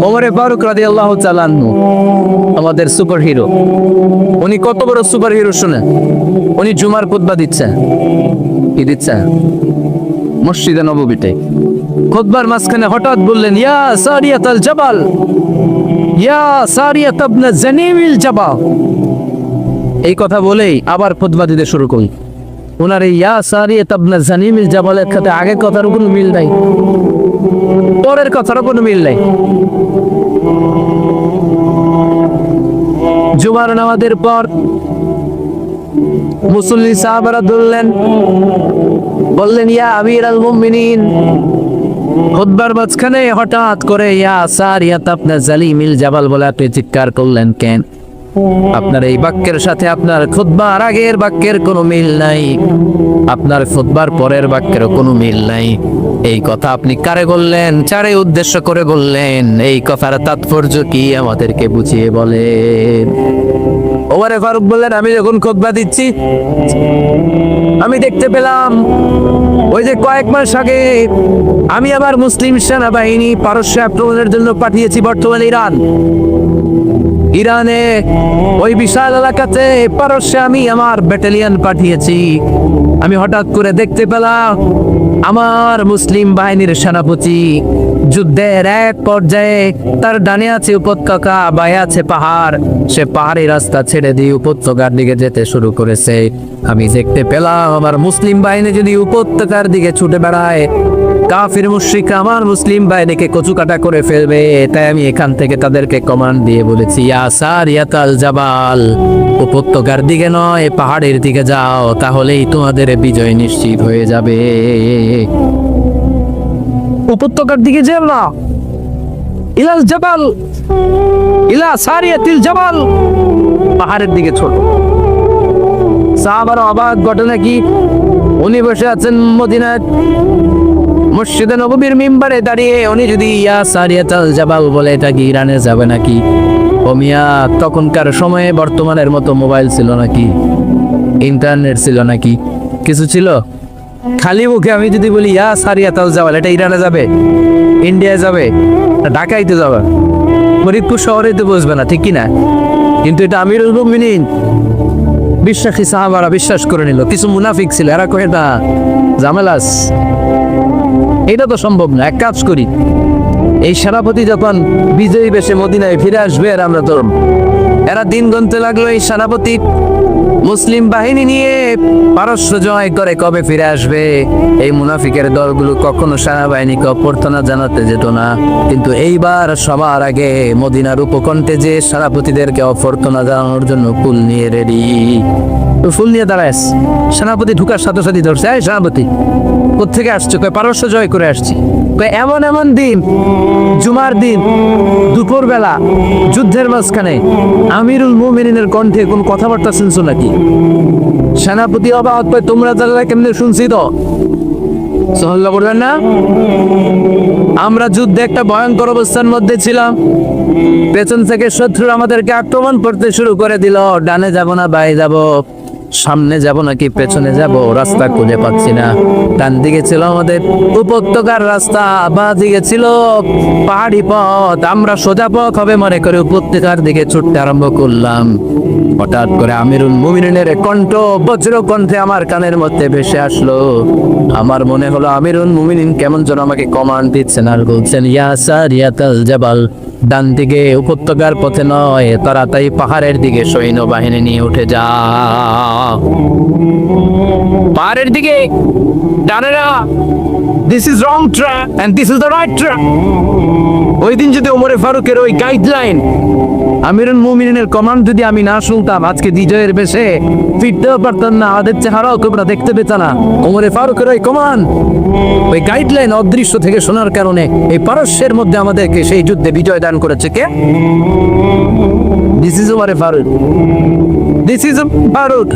ওমরে ফারুক রাদিয়াল্লাহু তাআলা আনহু আমাদের সুপার হিরো। উনি কত বড় সুপার হিরো শুনেন। উনি জুমার খুতবা দিচ্ছেন। কি দিচ্ছেন? মসজিদে নববীতে খুতবার মাঝখানে হঠাৎ বললেন, ইয়া সারিয়াতাল জাবাল, ইয়া সারিয়াত ইবনে জানিমিল জাবাল। এই কথা বলেই আবার খুতবা দিতে শুরু করলেন। ওনার এই ইয়া সারিয়াত ইবনে জানিমিল জাবালের সাথে আগের কথার কোনো মিল নাই, পরের কথারও কোনো মিল নাই। জুমার নামাজের পর মুসল্লি সাহাবারা বললেন, ইয়া আমিরাল মুমিনিন। খুতবার মাঝখানে হঠাৎ করে ইয়া সারিয়াত ইবনে জালিমিল জাবাল বলে আপনি চিৎকার করলেন কেন? আপনার এই বাক্যের সাথে আপনার খুতবার আগের বাক্যের কোনো মিল নাই, আপনার খুতবার পরের বাক্যেরও কোনো মিল নাই। এই কথা আপনি কারে বললেন? চারে উদ্দেশ্য করে বললেন। এই কথার তাৎপর্য কি আমাদেরকে বুঝিয়ে বলেন। ওমরে ফারুক বললেন, আমি যখন খুতবা দিচ্ছি আমি দেখতে পেলাম ওই যে কয়েক মাস আগে আমি আবার মুসলিম সেনাবাহিনী পারস্য আক্রমণের জন্য পাঠিয়েছি বর্তমান ইরানে ওই বিশাল এলাকাতে পারস্যে আমি আমার ব্যাটালিয়ন পাঠিয়েছি। আমি হঠাৎ করে দেখতে পেলাম আমার মুসলিম বাহিনীর সেনাপতি যুদ্ধের এক পর্যায়ে তার ডানে আছে উপত্যকা, বায়ে আছে পাহাড়। সে পাহাড়ি রাস্তা ছেড়ে দিয়ে উপত্যকার দিকে যেতে শুরু করেছে। আমি দেখতে পেলাম আমার মুসলিম বাহিনী যদি উপত্যকার দিকে ছুটে বেড়ায়, কাফির মুশরিকরা আমার মুসলিম বাহিনীকে কচুকাটা করে ফেলবে। তাই আমি এখান থেকে তাদেরকে কমান্ড দিয়ে বলেছি, ইয়া সারিয়াতাল জাবাল, উপত্যকার দিকে নয় পাহাড়ের দিকে যাও, তাহলেই তোমাদের বিজয় নিশ্চিত হয়ে যাবে। উপত্যকার দিকে যেও না, ইলাল জাবাল, ইলা সারিয়াতিল জাবাল, পাহাড়ের দিকে ছোট। সাহাবার অবাক ঘটনা কি, উনি বসে আছেন মদিনার মসজিদে নববীর মিম্বারে দাঁড়িয়ে, উনি যদি ইয়া সারিয়াতাল জাবাল বলে, এটা কি ইরানে যাবে নাকি? ও মিয়া, তখনকার সময়ে বর্তমানের মতো মোবাইল ছিল নাকি? ইন্টারনেট ছিল নাকি? কিছু ছিল? খালি মুখে আমি যদি বলি ইয়া সারিয়াতাল জাবাল, এটা ইরানে যাবে, ইন্ডিয়ায় যাবে, ঢাকাইতে যাবে, ফরিদপুর শহরে তো বসবে না, ঠিক কিনা? কিন্তু এটা আমিরুল মুমিনিন বিশ্বাসী সাহাবারা বিশ্বাস করে নিল। কিছু মুনাফিক ছিল, এরা কয়ে না জামেলাস, এটা তো সম্ভব না। এক কাজ করি, এই সেনাপতি যখন বিজয়ী বেশে মদিনায় ফিরে আসবে আর আমরা তো, এরা দিন গুনতে লাগলো এই সেনাপতি মুসলিম বাহিনী নিয়ে পারস্য জয় করে কবে ফিরে আসবে। এই মুনাফিকের দলগুলো কখনো সেনাবাহিনীকে অভ্যর্থনা জানাতে যেত না, কিন্তু এইবার সবার আগে মদিনার উপকণ্ঠে যে সেনাপতিদেরকে অভ্যর্থনা জানানোর জন্য ফুল নিয়ে রেডি। ফুল নিয়ে দাঁড়ায় সেনাপতি ঢুকার সাথে সাথে ধরছে, এই সেনাপতি কোত্থেকে আসছে? কয় পারস্য জয় করে আসছি। কয় এমন এমন দিন, জুমার দিন দুপুর বেলা যুদ্ধের মাঝখানে আমিরুল মুমিনিনের কণ্ঠে কোন কথাবার্তা শুনছো নাকি? সেনাপতি অবাক, কয় তোমরা যারা কেমনে শুনছি তো সুবহানাল্লাহ বলবেন না? আমরা যুদ্ধে একটা ভয়ঙ্কর অবস্থার মধ্যে ছিলাম, পেছন থেকে শত্রু আমাদেরকে আক্রমণ করতে শুরু করে দিল। ডানে যাব না বায়ে যাব, সামনে যাব নাকি পেছনে যাব, রাস্তা খুঁজে পাচ্ছি না। ডান দিকে ছিল আমাদের উপত্যকার রাস্তা, বাঁ দিকে ছিল পাহাড়ি পথ। আমরা সোজা পথ হবে মনে করে উপত্যকার দিকে ছুটতে আরম্ভ করলাম। হঠাৎ করে আমিরুল মুমিনিনের কণ্ঠ বজ্র কণ্ঠে আমার কানের মধ্যে ভেসে আসলো। আমার মনে হলো আমিরুল মুমিনিন কেমন যেন আমাকে কমান্ড দিচ্ছেন আর বলছেন, ইয়া সারিয়াতাল জাবাল, ডান দিকে উপত্যকার পথে নয়, তাড়াতাড়ি পাহাড়ের দিকে সৈন্যবাহিনী নিয়ে উঠে যা। পাহাড়ের দিকে, ডানেরা, this is wrong track and this is the right track. ওই দিন যদি ওমরে ফারুকের ওই গাইডলাইন, আমিরুল মুমিনিনের কমান্ড যদি আমি না শুনতাম, আজকে বিজয়ের বেশে ফিরতেও পারতাম না, আমাদের চেহারাও তোমরা দেখতে পেত না। ওমরে ফারুকের ওই কমান্ড, ওই গাইডলাইন অদৃশ্য থেকে শোনার কারণে এই পারস্যের মধ্যে আমাদেরকে সেই যুদ্ধে বিজয় দান করেছে কে? দিস ইজ ওমরে ফারুক, দিস ইজ ফারুক।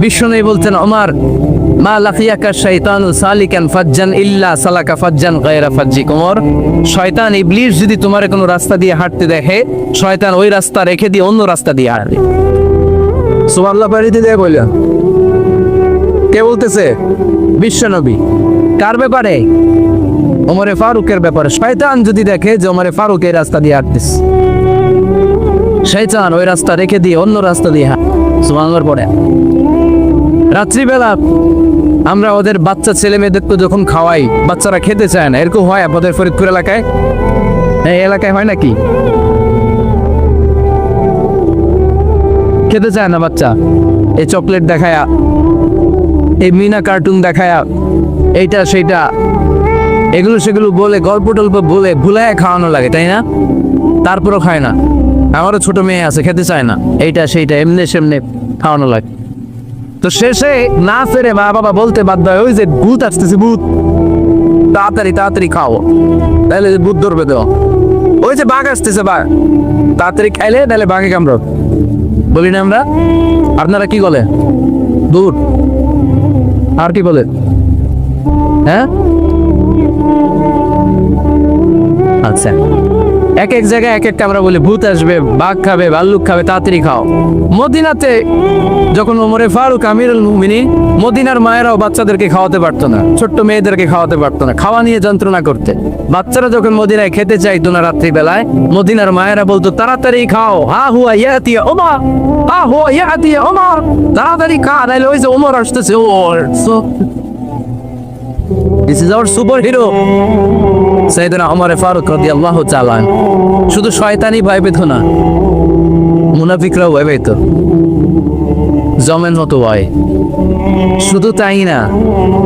বিশ্বনবী বলছেন, ওমর, মা লাকিয়াকা শাইতানু সালিকান ফাজ্জান ইল্লা সালাকা ফাজ্জান গায়রা ফাজ্জিক। ওমর, শয়তান ইবলিস যদি তোমার কোনো রাস্তা দিয়ে হাঁটতে দেখে, শয়তান ওই রাস্তা রেখে দিয়ে অন্য রাস্তা দিয়ে হাঁটবে। সুবহানাল্লাহ বাড়িতে দিয়ে বললেন, কে বলতেছে? বিশ্বনবী। কার ব্যাপারে? ওমরে ফারুকের ব্যাপারে। শয়তান যদি দেখে যে ওমরে ফারুক এই রাস্তা দিয়ে হাঁটতেছে, শয়তান ওই রাস্তা রেখে দিয়ে অন্য রাস্তা দিয়ে সুবহানাল্লাহ পড়ে। রাত্রিবেলা আমরা ওদের বাচ্চা ছেলে মেয়েদেরকে যখন খাওয়াই, বাচ্চারা খেতে চায় না, এরকম হয় আপনাদের ফরিদপুর এলাকায়? এই এলাকায় হয় নাকি? খেতে চায় না বাচ্চা, এই চকলেট দেখায়া, এই মিনা কার্টুন দেখায়া, এইটা সেইটা এগুলো সেগুলো বলে, গল্প টল্প বলে ভুলায় খাওয়ানো লাগে, তাই না? তারপরও খায় না। আমারও ছোট মেয়ে আছে, খেতে চায় না, এইটা সেইটা এমনি সেমনি খাওয়ানো লাগে। তো শেষে না ফেরে মা বাবা বলতে বাধ্য হয়, ওই যে ভূত আসতেছে, ভূত, তাড়াতাড়ি তাড়াতাড়ি খাও, তাহলে ভূত ধরবে তো। ওই যে বাঘ আসতেছে, বাঘ, তাড়াতাড়ি খাইলে তাহলে বাঘে কামড়। বলি না আমরা? আপনারা কি বলে? দূর। আর কি বলে? হ্যাঁ, আচ্ছা, এক এক জায়গায় এক একটা আমরা বলি, ভূত আসবে, বাঘ খাবে, ভাল্লুক খাবে, তাড়াতাড়ি খাও। মদিনাতে যখন ওমরে ফারুক আমিরুল মুমিনিন, মদিনার মায়েরাও বাচ্চাদেরকে খাওয়াতে পারতো না, ছোট্ট মেয়েদেরকে খাওয়াতে পারতো না, খাওয়া নিয়ে যন্ত্রণা করতে। বাচ্চারা যখন মদিনায় খেতে চাইতো না রাত্রি বেলায়, মদিনার মায়েরা বলতো তাড়াতাড়ি খাও, হা হুয়া ইয়াতি ওমর, হা হুয়া ইয়াতি ওমর, তাড়াতাড়ি খা, নাইলে ওই যে ওমর আসতেছে। This is our superhero, সাইয়েদনা Omar Faruk রাদিয়াল্লাহু তাআলা। শুধু শয়তানি ভয় পেত না, মুনাফিকরাও ভয় পেত, জমের মতো ভয়। শুধু তাই না,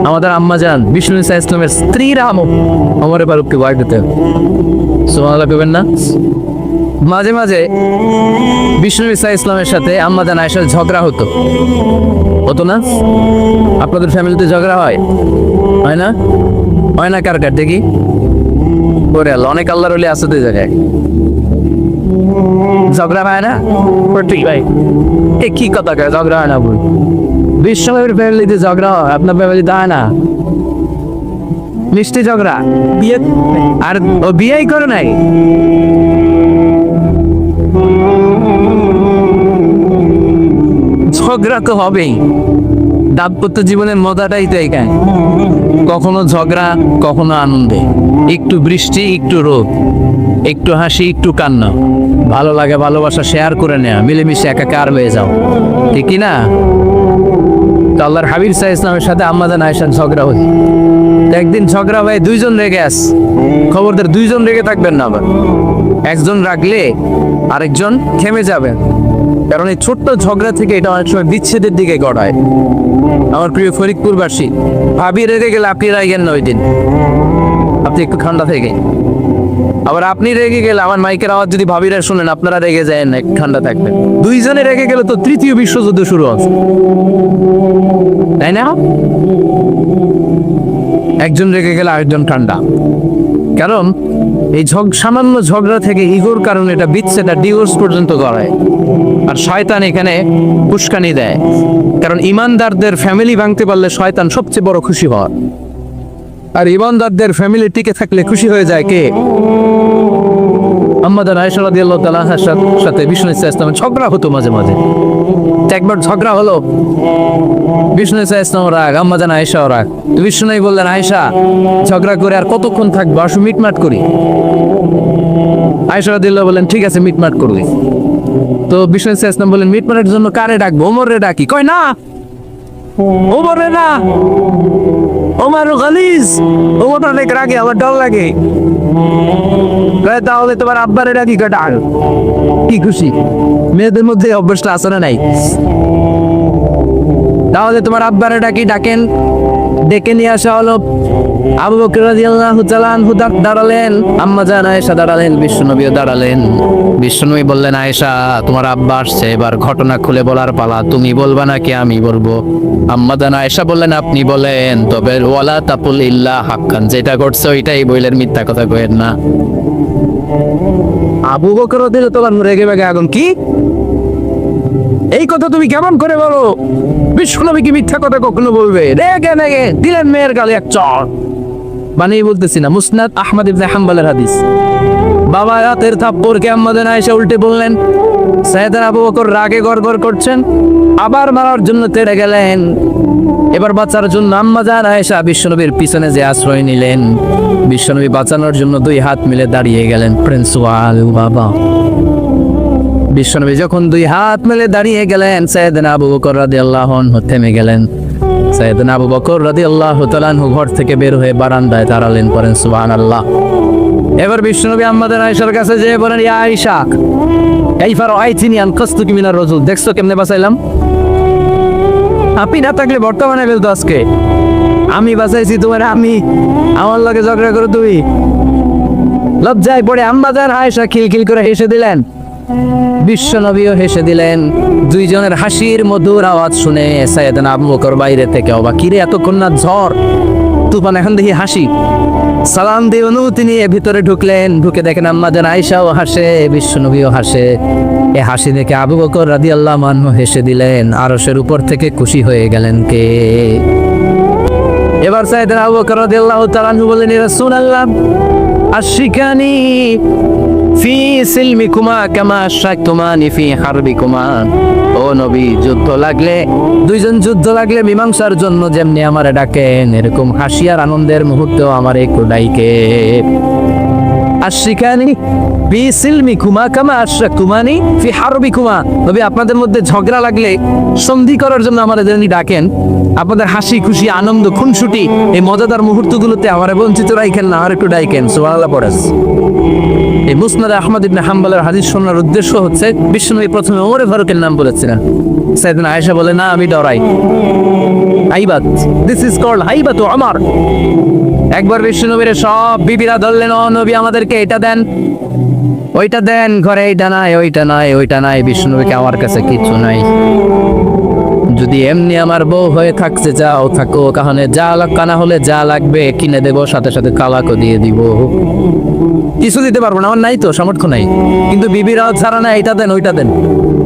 আমাদের আম্মাজান বিষ্ণু ইসা ইসলামের স্ত্রীরা ওমর ফারুককে ভয় পেত। সুবহানাল্লাহ কইবেন না? মাঝে মাঝে বিষ্ণু ইসা ইসলামের সাথে আম্মাজান আয়েশার ঝগড়া হতো, হতো না? আপনাদের ফ্যামিলিতে ঝগড়া হয়? হয় না? হয় না? কার কার দেখি করে আল্লাহ, অনেক আল্লাহর ওলি আছে তো জায়গায়, ঝগড়া হয় না? ঠিক ভাই, এ কি কথা কয় ঝগড়া হয় না? বল, বিশ্বনবীর ফ্যামিলিতে ঝগড়া হয়, আপনার ফ্যামিলিতে হয় না? মিষ্টি ঝগড়া, বিয়ে, আর ও বিয়েই করে নাই। ঝগড়া তো হবেই, দাম্পত্য জীবনের মজাটাই তো এইখানে, কখনো ঝগড়া, কখনো আনন্দে, একটু বৃষ্টি, একটু রোদ, একটু হাসি, একটু কান্না, ভালো লাগে, ভালোবাসা শেয়ার করে নেওয়া, মিলেমিশে একাকার হয়ে যাও, ঠিক কি না? তো আল্লাহর হাবিব সাল্লাল্লাহু আলাইহি ওয়াসাল্লামের সাথে আম্মাজান আয়েশার ঝগড়া হয়েছে। একদিন ঝগড়া হয়ে দুইজন রেগে আস, খবরদার দুইজন রেগে থাকবেন না, আবার একজন রাগলে আরেকজন থেমে যাবেন, কারণ এই ছোট্ট ঝগড়া থেকে এটা অনেক সময় বিচ্ছেদের দিকে গড়ায়। আমার প্রিয় ফরিদপুরবাসী, ভাবি রেগে গেলে আপনি রাগেন না ওই দিন, আপনি একটু ঠান্ডা থেকে। আবার আপনি রেগে গেলে, আমার মাইকের আওয়াজ যদি ভাবিরা শুনেন, আপনারা রেগে যায় না, একটু ঠান্ডা থাকবেন। দুইজনে রেগে গেলে তো তৃতীয় বিশ্বযুদ্ধ শুরু হবে, তাই না? একজন রেগে গেলে আরেকজন ঠান্ডা, কারণ এই সামান্য ঝগড়া থেকে ইগোর কারণে এটা বিচ্ছেদ আর ডিভোর্স পর্যন্ত গড়ায়। আর শয়তান এখানে উস্কানি দেয়, কারণ ইমানদারদের ফ্যামিলি ভাঙতে পারলে শয়তান সবচেয়ে বড় খুশি হয়, আর ইমানদারদের ফ্যামিলি টিকে থাকলে খুশি হয়ে যায় কে? আম্মাজান আয়েশা রাদিয়াল্লাহু তাআলা আনহার সাথে বিষ্ণু ইসা ইসলামের ঝগড়া হতো মাঝে মাঝে। একবার ঝগড়া হলো, বিষ্ণু ইসা ইসলাম রাগ, আম্মাজান আয়েশাও রাগ। বিষ্ণু নবী বললেন, আয়েশা, ঝগড়া করে আর কতক্ষণ থাকবো, আসো মিটমাট করি। আয়েশা রাদিয়াল্লাহু বললেন, ঠিক আছে, মিটমাট করবি। তো বিষ্ণু ইসা ইসলাম বললেন, মিটমাটের জন্য কারে ডাকবো? ওমরে ডাকি। কয় না, ওমরে না, ওমর গালিজ, ওমর অনেক রাগে, আমার ডর লাগে। তাহলে তোমার আব্বারে ডাকি। ডাক, কি খুশি, মেয়েদের মধ্যে অভ্যাসটা আছে না নাই? তাহলে তোমার আব্বারে ডাকি। ডাকেন, ডেকে নিয়ে আসা হলো। আবু বকর রাদিয়াল্লাহু তাআলা আনহু দাঁড়ালেন, আম্মাজান আয়েশা দাঁড়ালেন, বিশ্বনবীও দাঁড়ালেন। বিশ্বনবী বললেন, আয়েশা, তোমার আব্বা আসছে, এবার ঘটনা খুলে বলার পালা, তুমি বলবা নাকি আমি বলবো? আম্মাজান আয়েশা বললেন, আপনি বলেন, তবে ওয়ালা তাকুল ইল্লা হাক্কান, যেটা করছে ওইটাই বললেন, মিথ্যা কথা কইেন না। আবু বকর রাদিয়াল্লাহু তাআলা রেগে মেগে আগুন, কি এই কথা তুমি কেমন করে বলো? বিশ্বনবী কি মিথ্যা কথা কখনো বলবে? রেগে মেগে দিলেন মেয়ের গালে এক চড়। বানিয়ে বলতেছি না, মুসনাদ আহমদ ইবনে হাম্বলের হাদিস। বাবা রাতের থাপ্পড়কে আম্মাজান আয়েশা উল্টে বললেন। সাইয়েদনা আবু বকর রাগে গড়গড় করছেন, আবার মারার জন্য তেড়ে গেলেন। এবার বাঁচার জন্য আম্মা জান আয়েশা বিশ্বনবীর পিছনে যে আশ্রয় নিলেন, বিশ্বনবী বাঁচানোর জন্য দুই হাত মিলে দাঁড়িয়ে গেলেন। প্রিন্স ওয়াল বাবা, বিশ্বনবী যখন দুই হাত মিলে দাঁড়িয়ে গেলেন, সাইয়েদনা আবু বকর রাদিয়াল্লাহু আনহু থেমে গেলেন। সাইয়েদনা আবু বকর রাদিয়াল্লাহু তাআলা আনহু ঘর থেকে বের হয়ে বারান্দায় দাঁড়ালেন। পড়েন সুবহানাল্লাহ। এবার বিশ্বনবী আম্মা জান আয়েশার কাছে যেয়ে বলেন, ইয়া আয়েশা কাইফা রাআইতিনি আনকাসতুকি মিনার রাজুল, দেখছো কেমনে বাঁচাইলাম? আপনি না থাকলে বর্তমানে ফেলতো আজকে, আমি বাঁচাইছি তোমার, আমি আমার লগে ঝগড়া করো তুমি। লজ্জায় পড়ে আম্মা জান আয়েশা খিলখিল করে হেসে দিলেন, বিশ্বনবীও হেসে দিলেন। দুইজনের হাসির মধুর আওয়াজ শুনে সাইয়েদনা আবু বকর বাইরে থেকে অবাক, কিরে এতক্ষণ না ঝড় তুফান, এখন দেখি হাসি। সালাম দিয়ে অনুমতি নিয়ে ভিতরে ঢুকলেন, ঢুকে দেখেন আম্মা জান আয়েশাও হাসে, বিশ্বনবীও হাসে। এ হাসি দেখে আবু বকর রাদিয়াল্লাহু আনহু হেসে দিলেন, আরশের উপর থেকে খুশি হয়ে গেলেন কে? এবার সাইয়েদনা আবু বকর রাদিয়াল্লাহু তাআলা আনহু বললেন, ইয়া রাসূলুল্লাহ আশিকানি ফি সিলমিকুমা কামা আশাকতুমানি ফি হারবিকুমা। ও নবী, যুদ্ধ লাগলে, দুইজন যুদ্ধ লাগলে মীমাংসার জন্য যেমনি আমারে ডাকেন, এরকম হাসি আর আনন্দের মুহূর্তেও আমারে একটু ডাইকে। আশিকানি ফি সিলমিকুমা কামা আশাকতুমানি ফি হারবিকুমা। নবী, আপনাদের মধ্যে ঝগড়া লাগলে সন্ধি করার জন্য আমারে যেমনি ডাকেন, আপনাদের হাসি খুশি আনন্দ খুনসুটি এই মজাদার মুহূর্তগুলোতে আমারে বঞ্চিত রাখেন না, আর একটু ডাইকেন। সুবহানাল্লাহ পড়েন। এই মুসনাদ আহমদ ইবনে হাম্বলের হাদিস শোনার উদ্দেশ্য হচ্ছে, বিশ্বনবী প্রথমে ওমরে ফারুকের নাম বলেছিলেন। সাইয়েদনা আয়েশা বলে, না আমি ডরাই। হাইবাত, দিস ইজ কল্ড হাইবাত ওমর। একবার বিশ্বনবীর সব বিবিরা ধরলেন, ও নবী আমাদেরকে এটা দেন ওইটা দেন, ঘরে এইটা নাই ওইটা নাই ওইটা নাই। বিশ্বনবীকে, আমার কাছে কিছু নাই, যদি এমনি আমার বউ হয়ে থাকতে চাও থাকো, কাহনে যা কানা হলে যা লাগবে কিনে দেব, সাথে সাথে তালাকও দিয়ে দিব। কিছু দিতে পারবো না, আমার নাই তো সামর্থ্য নাই, কিন্তু বিবিরা ছাড়া না এটা দেন ওইটা দেন।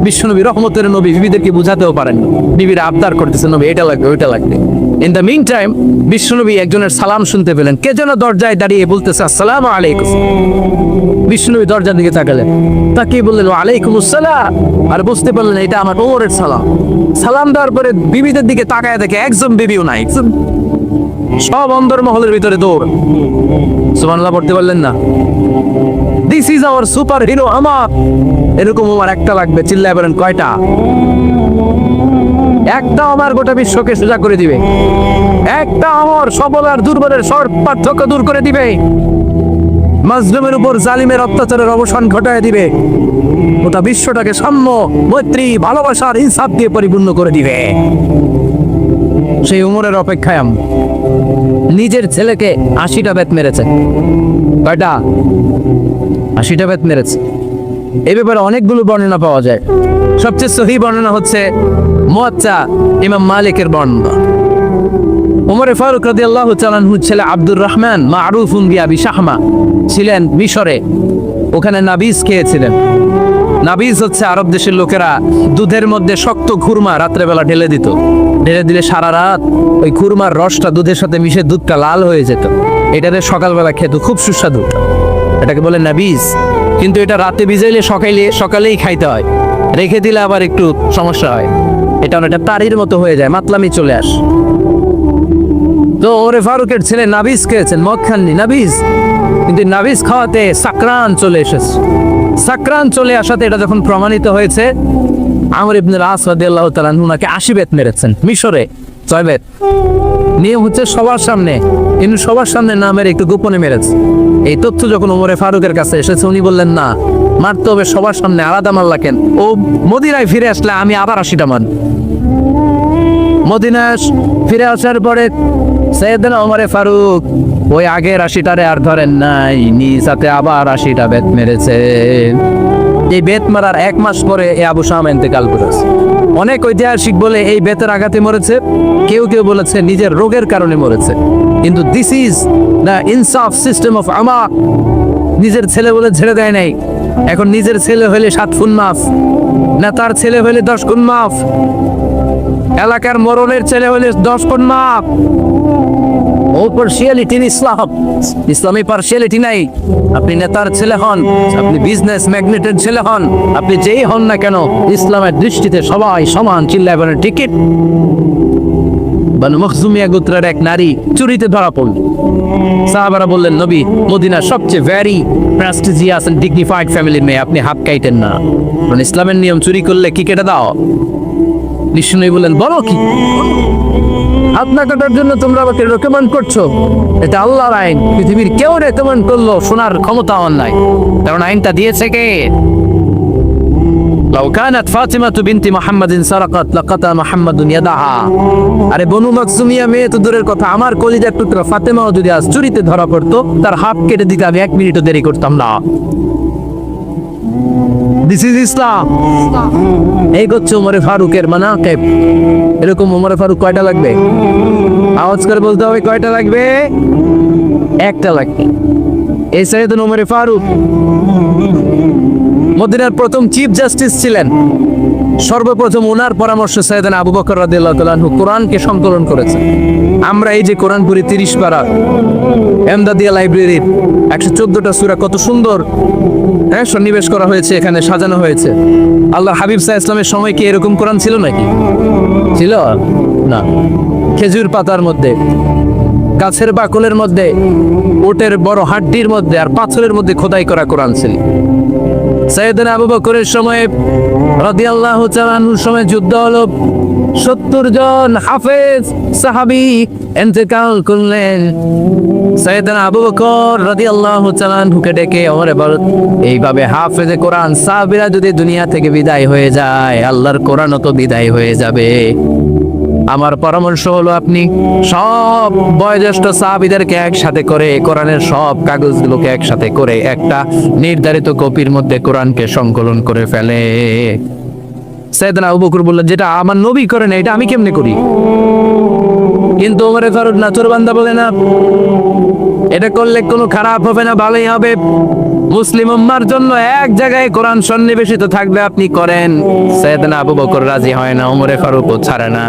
বিশ্বনবী রহমতের নবী, বিবিদেরকে বুঝাতেও পারেন, বিবিরা আবদার করতেছে নবী এটা লাগবে ওইটা লাগবে। ইন দ্য মিন টাইম বিশ্বনবী একজনের সালাম শুনতে পেলেন, কে যেন দরজায় দাঁড়িয়ে বলতেছে আসসালামু আলাইকুম। বিশ্বনবী দরজার দিকে তাকালেন, তাকিয়ে বললেন ওয়ালাইকুম আসসালাম, আর বুঝতে পারলেন এটা আমার ওমরের সালাম। সালাম দেওয়ার পরে বিবিদের দিকে তাকায় দেখে একজন বিবিও নাই, সব অন্দরমহলের ভিতরে দৌড়। সুবহানাল্লাহ পড়তে পারলেন না? This is our super hero আমার। এরকম আমার একটা লাগবে, চিল্লায় বলেন কয়টা? একটা আমার গোটা বিশ্বকে সোজা করে দিবে, একটা আমার সবল আর দুর্বলের সব পার্থক্য দূর করে দিবে, মাজলুমের উপর জালিমের অত্যাচারের অবসান ঘটায় দিবে, গোটা বিশ্বটাকে সাম্য মৈত্রী ভালোবাসার ইনসাফ দিয়ে পরিপূর্ণ করে দিবে। সেই উমরের অপেক্ষায় নিজের ছেলেকে 80টা বেত মেরেছে। কয়টা? 80টা বেত মেরেছে। এই ব্যাপারে অনেকগুলো বর্ণনা পাওয়া যায়। সবচেয়ে সহিহ বর্ণনা হচ্ছে মুয়াত্তা ইমাম মালিকের বর্ণনা। ওমর ফারুক রাদিয়াল্লাহু তাআলা আনহু ছেলে আব্দুর রহমান মারুফুন বিআবি শাহমা ছিলেন মিশরে, ওখানে নাবিজ খেয়েছিলেন। নাবিজ হচ্ছে আরব দেশের লোকেরা দুধের মধ্যে শক্ত খুরমা রাত্রেবেলা ঢেলে দিত, ঢেলে দিলে সারা রাত ওই খুরমার রসটা দুধের সাথে মিশে দুধটা লাল হয়ে যেত, এটাতে সকালবেলা খেত, খুব সুস্বাদু, এটাকে বলে নাবিজ। কিন্তু এটা রাতে ভিজাইলে সকালেই খাইতে হয়, রেখে দিলে আবার একটু সমস্যা হয়, এটা অনেকটা তারির মতো হয়ে যায়, মাতলামি চলে আস। তো ওরে ফারুকের ছেলে নাবিজ খেয়েছেন, মদ খাননি, নাবিজ, কিন্তু নাবিজ খাওয়াতে সাকরান চলে এসেছে। সাকরান চলে আসাতে এটা যখন প্রমাণিত হয়েছে, আমর ইবনে আস রাদিয়াল্লাহু তাআলা আনহু নাকি 80 বেত মেরেছেন মিশরে, 6 বেত। নিয়ম হচ্ছে সবার সামনে, কিন্তু সবার সামনে না মেরে একটু গোপনে মেরেছে। এই তথ্য যখন ওমরে ফারুকের কাছে এসেছে, উনি বললেন না, মারতে হবে সবার সামনে, আলাদা মারলা কেন? ও মদিনায় ফিরে আসলে আমি আবার 80টা মারব। মদিনায় ফিরে আসার পরে সাইয়েদনা ওমরে ফারুক ওই আগের 80টারে আর ধরেন নাই, নিজ হাতে আবার 80টা বেত মেরেছে। এই বেত মারার 1 মাস পরে এই আবু শামা ইন্তেকাল করেছে। অনেক ঐতিহাসিক বলে এই বেতের আঘাতে মরেছে, কেউ কেউ বলেছে নিজের রোগের কারণে মরেছে। কিন্তু দিস ইজ দ্য ইনসাফ সিস্টেম অফ আমা। নিজের ছেলে বলে ছেড়ে দেয় নাই, এখন নিজের ছেলে হলে 7 গুণ মাফ, না তার ছেলে হলে 10 গুণ মাফ, এলাকার মরণের ছেলে হলে 10 গুণ মাফ। ও partiality in Islam, Islami partiality নাই। আপনি নেতার ছেলে হন, আপনি বিজনেস ম্যাগনেটের ছেলে হন, আপনি যেই হন না কেন, ইসলামের দৃষ্টিতে সবাই সমান। চিল্লায় বলেন টিকিট। বানু মখজুমিয়া গোত্রের এক নারী চুরিতে ধরা পড়ল। সাহাবারা বললেন, নবী মদিনার সবচেয়ে ভেরি প্রেস্টিজিয়াস এন্ড ডিগনিফাইড ফ্যামিলির মেয়ে, আপনি হাত কাইটেন না, কারণ ইসলামের নিয়ম চুরি করলে কি কেটে দাও। বিষ্ণু বললেন, বলো কি, হাত না কাটার জন্য তোমরা আমাকে রেকমেন্ড করছো? এটা আল্লাহর আইন, পৃথিবীর কেউ রেকমেন্ড করলো শোনার ক্ষমতা আমার নাই, কারণ আইনটা দিয়েছে কে? লাউ কানাত ফাতিমা বিনতি মুহাম্মাদিন সারাকাত লাকাতা মুহাম্মাদুন ইয়াদাহা। আরে বনু মাকসুমিয়া মেয়ে তো দূরের কথা, আমার কলিজার টুকরা ফাতেমাও যদি আজ চুরিতে ধরা পড়তো, তার হাত কেটে দিতে আমি 1 মিনিটও দেরি করতাম না। দিস ইজ ইসলাম। এই হচ্ছে ওমরে ফারুকের মানাকিব। এরকম ওমরে ফারুক কয়টা লাগবে? আওয়াজ করে বলতে হবে, কয়টা লাগবে? একটা লাগবে। এই সাইয়েদনা ওমরে ফারুক মদিনার প্রথম চিফ জাস্টিস ছিলেন। সর্বপ্রথম ওনার পরামর্শে সাইয়েদনা আবু বকর রাদিয়াল্লাহু তাআলা আনহু কোরআনকে সংকলন করেছেন। আমরা এই যে কোরআন পড়ি 30 পারা, এমদাদিয়া লাইব্রেরির 114টা সূরা, কত সুন্দর সন্নিবেশ করা হয়েছে, এখানে সাজানো হয়েছে। আল্লাহ হাবিব সাল্লাল্লাহু আলাইহি ওয়াসাল্লামের সময় কি এরকম কোরআন ছিল নাকি? ছিল না। খেজুর পাতার মধ্যে, গাছের বাকলের মধ্যে, ওটের বড় হাড্ডির মধ্যে আর পাথরের মধ্যে খোদাই করা কোরআন ছিল। সাইয়েদনা আবু বকরের সময় রাদিয়াল্লাহু তাআলা আনহুর সময় যুদ্ধ হলো, 70 জন হাফেজ সাহাবী ইন্তেকাল করলেন। সাইয়েদনা আবু বকর রাদিয়াল্লাহু তাআলা আনহুকে ডেকে ওমরে বল, এইভাবে হাফেজে কোরআন সাহাবীরা যদি দুনিয়া থেকে বিদায় হয়ে যায়, আল্লাহর কোরআনও তো বিদায় হয়ে যাবে। আমার পরামর্শ হলো, আপনি সব বয়োজ্যেষ্ঠ সাহাবীদেরকে একসাথে করে কোরআনের সব কাগজগুলোকে একসাথে করে একটা নির্ধারিত কপির মধ্যে কোরআনকে সংকলন করে ফেলে। সাইয়েদনা আবু বকর বললেন, যেটা আমার নবী করেন এটা আমি কেমনে করি? কিন্তু ওমরে ফারুক নাচুর বান্দা বলে না, এটা করলে কোনো খারাপ হবে না, ভালোই হবে। মুসলিম উম্মার জন্য এক জায়গায় কোরআন সন্নিবেশিত থাকবে, আপনি করেন। সাইয়েদনা আবু বকর রাজি হয় না, ওমরে ফারুকও ছাড়ে না।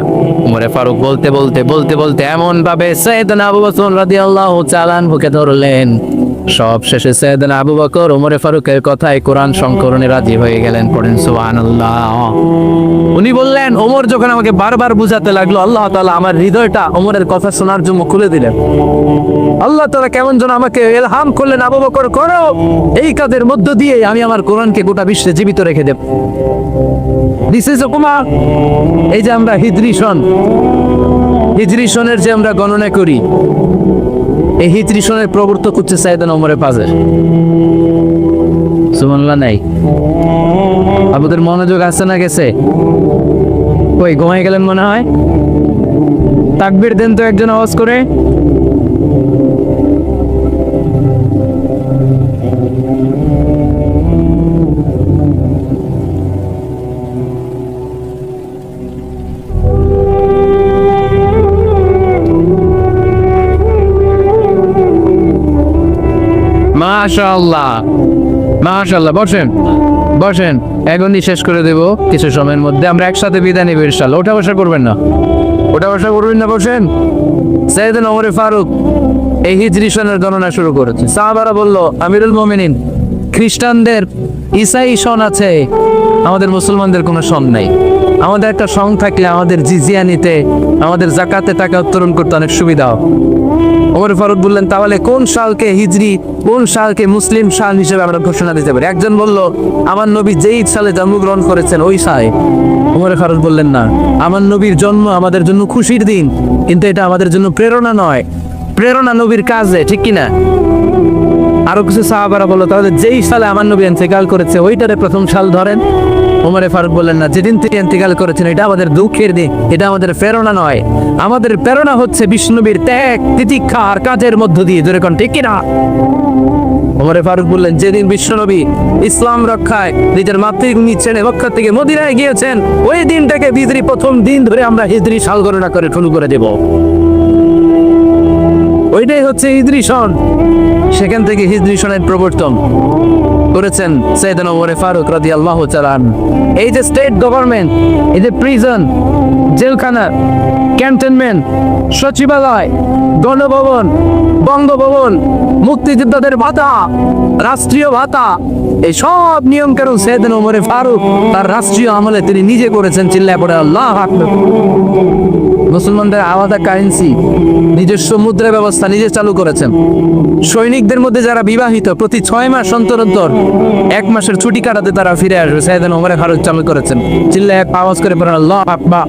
ওমরে ফারুক বলতে বলতে বলতে বলতে এমন ভাবে সাইয়েদনা আবু বকর রাদিয়াল্লাহু তাআলা আনহুকে ধরলেন, সব শেষে সাইয়েদনা আবু বকর ওমরে ফারুকের কথায় কোরআন সংকলনে রাজি হয়ে গেলেন। পড়েন সুবহানাল্লাহ। উনি বললেন, ওমর যখন আমাকে বারবার বুঝাতে লাগলো, আল্লাহ তাআলা আমার হৃদয়টা ওমরের কথা শোনার জন্য খুলে দিলেন। আল্লাহ তাআলা কেমন যেন আমাকে ইলহাম করলেন, আবু বকর করো, এই কাজের মধ্য দিয়ে আমি আমার কোরআনকে গোটা বিশ্বে জীবিত রেখে দেব। This is Kumar. এই যে আমরা হিজরি সনের যে আমরা গণনা করি, এই হিজরি সনের প্রবর্তক হচ্ছে সাইয়েদনা ওমরে ফাজেল। সুবহানাল্লাহ নাই? আপনাদের মনোযোগ আছে না গেছে? কই ঘুমাই গেলেন মনে হয়? তাকবীর দেন তো একজন আওয়াজ করে। মাশাআল্লাহ মাশাআল্লাহ। বসেন বসেন, এখনই শেষ করে দেব কিছু সময়ের মধ্যে। আমরা একসাথে বিদায় নেব ইনশাআল্লাহ। ওঠা বসা করবেন না, ওঠা বসা করবেন না, বসেন। সাইয়েদনা ওমর ফারুক এই হিজরি সনের গণনা শুরু করেছে। সাহাবারা বলল, আমিরুল মুমিনিন, খ্রিস্টানদের ঈসাই সন আছে, আমাদের মুসলমানদের কোনো সন নাই। আমাদের একটা সন থাকলে আমাদের জিজিয়া নিতে, আমাদের জাকাতে টাকা উত্তোলন করতে অনেক সুবিধা। ওমর ফারুক বললেন, তাহলে কোন সালকে হিজরি, কোন সালকে মুসলিম সাল হিসেবে আমরা ঘোষণা দিতে পারি? একজন বলল, আমার নবী যেই সালে জন্মগ্রহণ করেছেন ওই সালে। ওমর ফারুক বললেন, না, আমার নবীর জন্ম আমাদের জন্য খুশির দিন, কিন্তু এটা আমাদের জন্য প্রেরণা নয়। প্রেরণা নবীর কাজে, ঠিক কিনা? আরো কিছু সাহাবারা বলল, তাহলে যেই সালে আমার নবী ইন্তেকাল করেছে ওইটারে প্রথম সাল ধরেন। ওমরে ফারুক বললেন, না, যেদিন তিনি ইন্তেকাল করেছেন এটা আমাদের দুঃখের দিন, এটা আমাদের প্রেরণা নয়। আমাদের প্রেরণা হচ্ছে বিষ্ণুবীর ত্যাগ, তিতিক্ষা আর কাজের মধ্য দিয়ে, ধরে কোন, ঠিক কিনা? ওমরে ফারুক বললেন, যেদিন বিশ্বনবী ইসলাম রক্ষায় নিজের মাতৃভূমি ছেড়ে মক্কা থেকে মদিনায় গিয়েছেন, ওই দিনটাকে হিজরি প্রথম দিন ধরে আমরা হিজরি সাল গণনা করে শুরু করে দেব। ওইটাই হচ্ছে হিজরি সন। সেখান থেকে হিজরি সনের প্রবর্তন করেছেন সাইয়েদনা ওমর ফারুক রাদিয়াল্লাহু তাআলা। এই যে স্টেট গভর্নমেন্ট, এই যে প্রিজন, জেলখানা, ক্যান্টনমেন্ট, সচিবালয়, গণভবন, বঙ্গভবন, মুক্তিযোদ্ধাদের ভাতা, রাষ্ট্রীয় ভাতা, এই সব নিয়ম কানুন সাইয়েদনা ওমর ফারুক তার রাষ্ট্রীয় আমলে তিনি নিজে করেছেন। চিল্লায় পড়ে আল্লাহু আকবার। মুসলমানদের আলাদা কারেন্সি, নিজস্ব মুদ্রা ব্যবস্থা নিজে চালু করেছেন। সৈনিকদের মধ্যে যারা বিবাহিত প্রতি 6 মাস অন্তর অন্তর 1 মাসের ছুটি কাটাতে তারা ফিরে আসবে। সাইয়েদনা ওমর ফারুক চালু করেছেন। চিল্লায় এক আওয়াজ করে পড়েন আল্লাহু আকবার।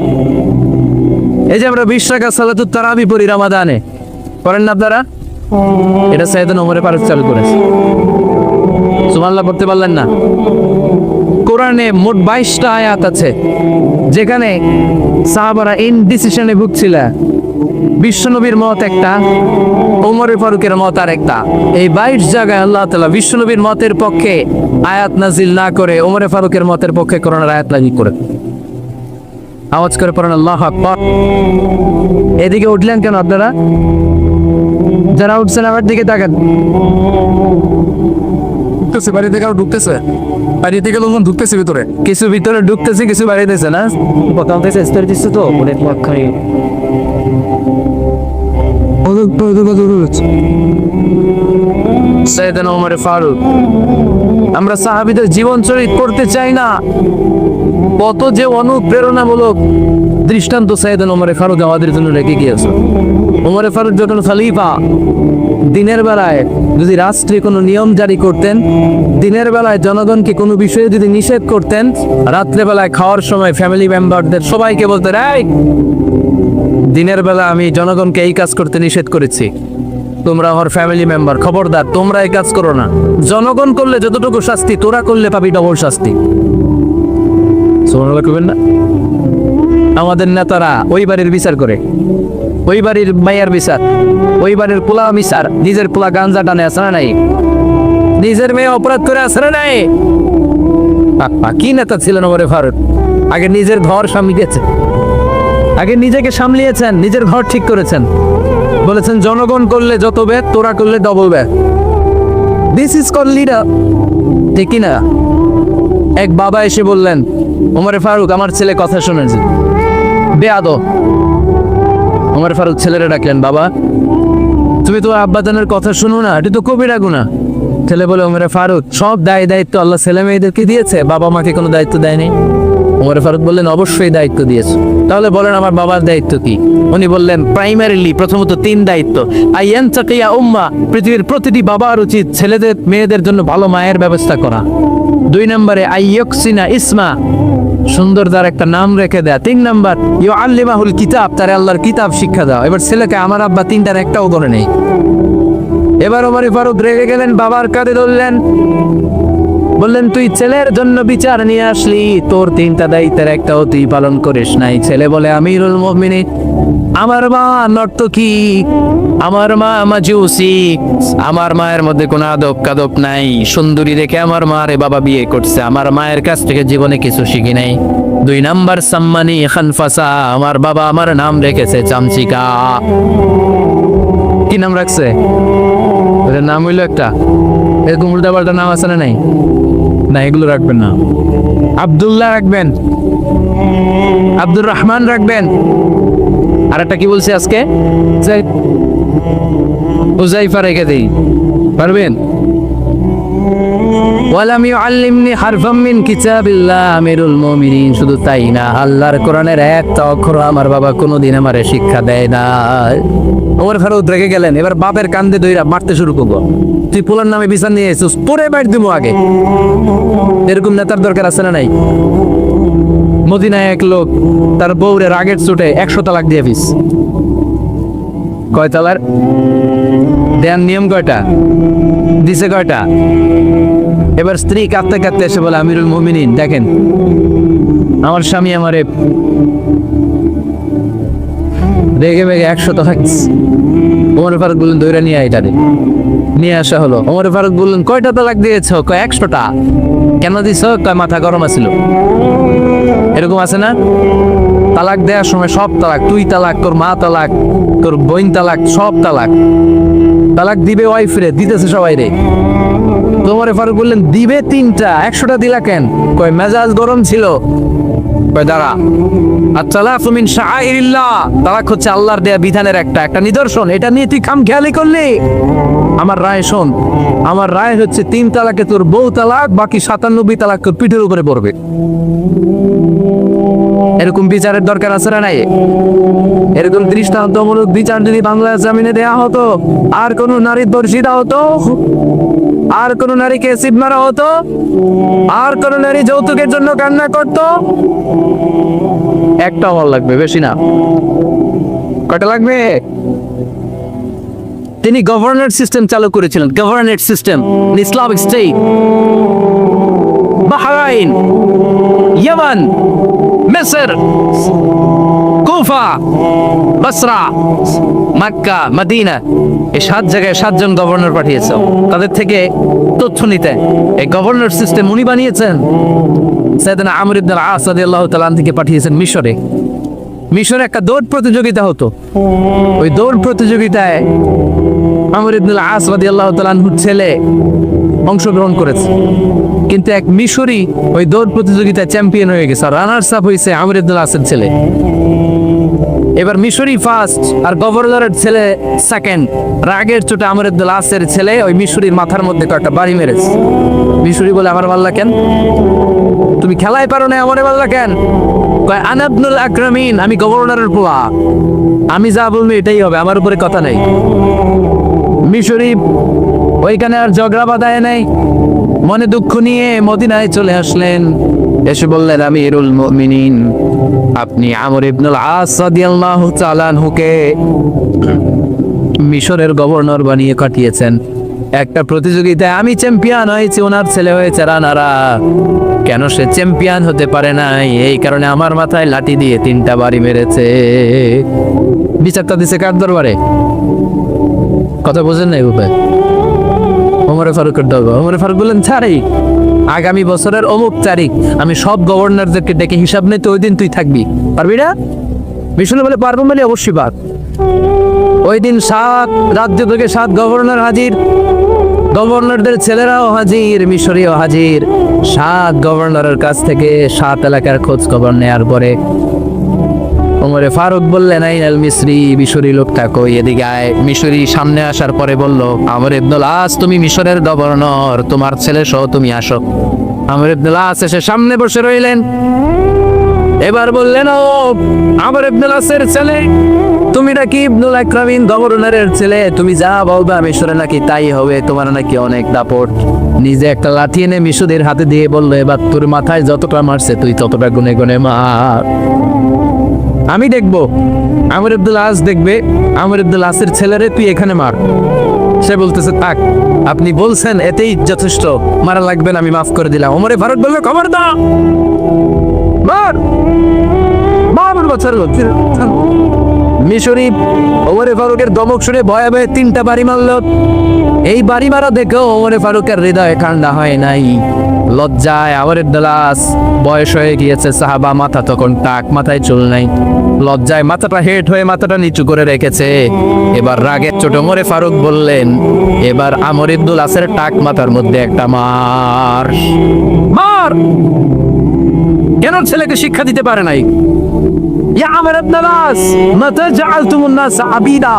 এই যে আমরা 20 রাকাত সালাতুত তারাবি পড়ি রমাদানে, করেন না আপনারা? এটা সাইয়েদনা ওমর ফারুক চালু করেছে। সুবহানাল্লাহ পড়তে পারলেন না? কোরআনে মোট 22টা আয়াত আছে যেখানে সাহাবারা ইনডিসিশনে ভুগছিল। বিশ্বনবীর মত একটা, ওমর ফারুকের মত আর একটা। এই 22 জায়গায় আল্লাহ তাআলা বিশ্বনবীর মতের পক্ষে আয়াত নাজিল না করে ওমর ফারুকের মতের পক্ষে কোরআনের আয়াত নাজিল করে। আওয়াজ করে পড়েন আল্লাহু আকবার। এদিকে উঠলেন কেন আপনারা? যারা উঠছেন আমার দিকে তাকান। ঢুকতেছে বাড়ি থেকে, ঢুকতেছে বাড়ি থেকে, লোকজন ঢুকতেছে ভিতরে, কিছু ভিতরে ঢুকতেছে, কিছু বাড়িতেছে না। বলতেছে স্তর দিচ্ছে তো বলে পক্ষে সাইয়েদনা ওমর ফারুক। আমরা সাহাবীদের জীবন চরিত করতে চাই না, কত যে অনুপ্রেরণামূলক দৃষ্টান্ত সাইয়েদনা ওমর ফারুক আমাদের জন্য রেখে গিয়েছে। ওমর ফারুক যখন খলিফা, দিনের বেলায় যদি রাষ্ট্রে কোনো নিয়ম জারি করতেন, দিনের বেলায় জনগণকে কোনো বিষয়ে যদি নিষেধ করতেন, রাত্রে বেলায় খাওয়ার সময় ফ্যামিলি মেম্বারদের সবাইকে বলতেন, এই দিনের বেলা আমি জনগণকে এই কাজ করতে নিষেধ করেছি, তোমরা আমার ফ্যামিলি মেম্বার, খবরদার তোমরা এই কাজ করো না। জনগণ করলে যতটুকু শাস্তি, তোরা করলে পাবি ডবল শাস্তি। সুবহানাল্লাহ কইবেন না? আমাদের নেতারা ওই বাড়ির বিচার করে, ওই বাড়ির মাইয়ার বিচার, ওই বাড়ির পোলা বিচার, নিজের পোলা গাঞ্জা টানে আছে না নাই, নিজের মেয়ে অপরাধ করে আছে না নাই। কি নেতা ছিলেন ওমর ফারুক? আগে নিজের ঘর সামলিয়েছেন, আগে নিজেকে সামলিয়েছেন, নিজের ঘর ঠিক করেছেন। বলেছেন জনগণ করলে যত ব্যাড, তোরা করলে double bad. This is call leader, ঠিক না? এক বাবা এসে বললেন, ওমর ফারুক আমার ছেলে কথা শুনেছে, বেয়াদব। ওমর ফারুক ছেলেরা ডাকলেন, বাবা তুমি তো আব্বাজানের কথা শুনো না, এটা তো কবিরা গুনাহ। ছেলে বলে, ওমর ফারুক সব দায়িত্ব আল্লাহ ছেলে মেয়েদেরকে দিয়েছে, বাবা মাকে কোনো দায়িত্ব দেয়নি। ওমর ফারুক বললেন, অবশ্যই দায়িত্ব দিয়েছে। তাহলে বলেন আমার বাবার দায়িত্ব কি? উনি বললেন, প্রাইমারিলি প্রথমত 3 দায়িত্ব। আইয়ান চাকিয়া উম্মা, পৃথিবীর প্রতিটি বাবার উচিত ছেলেদের মেয়েদের জন্য ভালো মায়ের ব্যবস্থা করা। 2 নম্বরে আইয়কসিনা ইসমা, সুন্দর তার একটা নাম রেখে দেয়া। 3 নম্বর ইউআল্লিমাহুল কিতাব, তার আল্লাহর কিতাব শিক্ষা দাও। এবার ছেলেকে আমার আব্বা 3টার একটাও করে নেই। এবার ওমর ফারুক রেগে গেলেন, বাবার কাঁধে ধরলেন, বললেন তুই ছেলের জন্য বিচার নিয়ে আসলি, তোর 3টা দায়িত্বের একটাও তুই পালন করিস নাই। ছেলে বলে, আমিরুল মুমিনিন আমার মা নর্তকী, আমার মা মাজুসি, আমার মায়ের মধ্যে কোনো আদব কাদব নাই, সুন্দরী দেখে আমার মারে বাবা বিয়ে করছে, আমার মায়ের কাছ থেকে জীবনে কিছু শিখি নাই। 2 নাম্বার সাম্মানি খানফাসা, আমার বাবা আমার নাম রেখেছে চামচিকা। কি নাম রাখছে? ওদের নাম হইলো একটা, এরকম উল্টাপাল্টা নাম আছে না? নাই না, এগুলো রাখবেন না। আব্দুল্লাহ রাখবেন, আব্দুর রহমান রাখবেন, আর একটা কি বলছে আজকে, হুজাইফা রেখে দেই, পারবেন? ওয়ালাম ইউআল্লিমনি হারফাম মিন কিতাবিল্লাহ আমিরুল মুমিনিন। শুধু তাই না, আল্লাহর কোরআনের একটা অক্ষর আমার বাবা কোনোদিন আমারে শিক্ষা দেয় না। ওমর ফারুক রেগে গেলেন, এবার বাপের কান্দে দইরা মারতে শুরু করবো। তুই পোলার নামে বিচার নিয়ে এসেছিস, পরে বাইর দিব আগে। এরকম নেতার দরকার আছে না নাই? মদিনায় এক লোক তার বউরে রাগের চোটে 100 তালাক দিয়ে ফিস। কয় তালার দেন? নিয়ম কয়টা? দিছে কয়টা? এবার স্ত্রী কাঁদতে কাঁদতে এসে বলে, আমিরুল মুমিনিন দেখেন, আমার স্বামী আমারে রেগে বেগে 100 তালাক। ওমর ফারুক বললেন, দইরা নিয়ে আইটারে নিয়ে আসা হলো। ওমর ফারুক বললেন, কয়টা তালাক দিয়েছ? কয় 100টা। কেন দিছ? কয় মাথা গরম আছিল। এরকম আছে না? তালাক দেওয়ার সময় সব তালাক, তুই তালাক, তোর মা তালাক, তোর বোন তালাক, সব তালাক। তালাক দিবে ওয়াইফ রে, দিতেছে সবাই রে। ওমর ফারুক বললেন, দিবে 3টা, 100টা দিলা কেন? কয় মেজাজ গরম ছিল। কয় দাঁড়া, আত-তালাকু মিন শাআইরিল্লাহ, তালাক হচ্ছে আল্লাহর দেয়া বিধানের একটা নিদর্শন, এটা নিয়ে তুই খামখেয়ালি করলি। আমার রায় শোন, আমার রায় হচ্ছে 3 তালাকে তোর বউ তালাক, বাকি 97 তালাক তোর পিঠের উপরে পড়বে। এরকম বিচারের দরকার আছে না নাই? এরকম দৃষ্টান্তমূলক বিচার যদি বাংলার জমিনে দেয়া হতো, আর কোন নারী ধর্ষিতা হতো, আর কোন নারীকে এসিড মারা হতো, আর কোন নারী যৌতুকের জন্য কান্না করতো, একটা ভালো লাগবে, বেশি না। কয়টা লাগবে? তিনি গভর্নর সিস্টেম চালু করেছিলেন, governor system, Islamic state. Bahrain, Yemen, মিসর, কুফা, বসরা, মক্কা, মদিনা, এই 7 জায়গায় 7 জন গভর্নর পাঠিয়েছে তাদের থেকে তথ্য নিতে। এই গভর্নর সিস্টেম উনি বানিয়েছেন। সাইয়েদনা আমর ইবনে আল-আস রাদিয়াল্লাহু তাআলা থেকে পাঠিয়েছেন মিশরে। মিশরে একটা দৌড় প্রতিযোগিতা হতো। ওই দৌড় প্রতিযোগিতায় আমর ইবনে আল-আস রাদিয়াল্লাহু তাআলার ছেলে অংশগ্রহণ করেছে, কিন্তু এক মিশরি ওই দৌড় প্রতিযোগিতায় চ্যাম্পিয়ন হয়ে গেছে, রানার্স আপ হয়েছে আমর ইবনে আল-আসের ছেলে। এবার মিশরি ফার্স্ট আর গভর্নরের ছেলে সেকেন্ড। রাগের চোটে আমর ইবনে আল-আসের ছেলে ওই মিশরির মাথার মধ্যে কয়েকটা বাড়ি মেরেছে। মিশরি বলে, আমার মাল্লা কেন? তুমি খেলায় পারো না, আমারে মাল্লা কেন? কয়, আনা ইবনুল আকরামিন, আমি গভর্নরের পোলা, আমি যা বলবো এটাই হবে, আমার উপরে কথা নাই। মিশরি ওইখানে আর ঝগড়া বাঁধায় নাই, মনে দুঃখ নিয়ে মদিনায় চলে আসলেন। এসে বললেন, আমিরুল মুমিনিন, আপনি আমর ইবনুল আস রাদিয়াল্লাহু তাআলা আনহুকে মিশরের গভর্নর বানিয়ে কাটিয়েছেন। একটা প্রতিযোগিতায় আমি চ্যাম্পিয়ন হয়েছি, ওনার ছেলে হয়েছে রানারা। কেন সে চ্যাম্পিয়ন হতে পারে নাই? এই কারণে আমার মাথায় লাঠি দিয়ে 3টা বাড়ি মেরেছে। বিচারটা দিছে কার দরবারে? কথা বোঝেন নাই উপায়? ওমরে ফারুকের দরবার। ওমরে ফারুক বললেন, ছাড়ি, আগামী বছরের অমুক তারিখ আমি সব গভর্নরদেরকে ডেকে হিসাব নিতে, ওই দিন তুই থাকবি, পারবি না? মিশনে বলে, পারবো বলে, অবশ্যই পার। ওই দিন 7 রাজ্য থেকে 7 গভর্নর হাজির, গভর্নরদের ছেলেরাও হাজির, মিশরীয় হাজির। 7 গভর্নরের কাছ থেকে 7 এলাকার খোঁজ খবর নেয়ার পরে ওমরে ফারুক বললেন, আইনাল মিশরি, মিশরি লোকটা কই, এদিকে আয়। মিশরি সামনে আসার পরে বলল, আমর ইবনুল আস, তুমি মিশরের গভর্নর, তোমার ছেলে সহ তুমি আসো। আমর ইবনুল আস এসে সামনে বসে রইলেন। এবার বললেন, ও আমর ইবনুল আসের ছেলে, তুমি নাকি ইবনুল আকরামিন গভর্নরের ছেলে, তুমি যা বলবে মিশরে নাকি তাই হবে, তোমার নাকি অনেক দাপট। নিজে একটা লাঠি এনে মিশরীর হাতে দিয়ে বললো, এবার তোর মাথায় যতটা মারছে তুই ততটা গুনে গুনে মার, আমি দেখবো। আমর ইবনুল আস দেখবে, আমর ইবনুল আসের ছেলেরে তুই এখানে মার। সে বলতেছে, থাক, আপনি বলছেন এতেই যথেষ্ট, মারা লাগবে না, আমি মাফ করে দিলাম। ওমরে ফারুক বলল, খবর দাও, মার, মার বছর। মিশরি ওমরে ফারুকের দমক শুনে ভয়ে ভয়ে 3টা বাড়ি মারল। এই বাড়ি মারা দেখেও ওমরে ফারুকের হৃদয় ঠান্ডা হয় নাই। লজ্জায় আমর ইবনুল আস, বয়স হয়ে গিয়েছে সাহাবা, মাথা তখন টাক, মাথায় চুল নাই, লজ্জায় মাথাটা হেট হয়ে মাথাটা নিচু করে রেখেছে। এবার রাগের চোটে ওমরে ফারুক বললেন, এবার আমর ইবনুল আসের টাক মাথার মধ্যে একটা মার, মার। কেন ছেলেকে শিক্ষা দিতে পারে নাই? ইয়া আমর ইবনুল আস, মাতা জাআলতুমুন নাস আবিদা,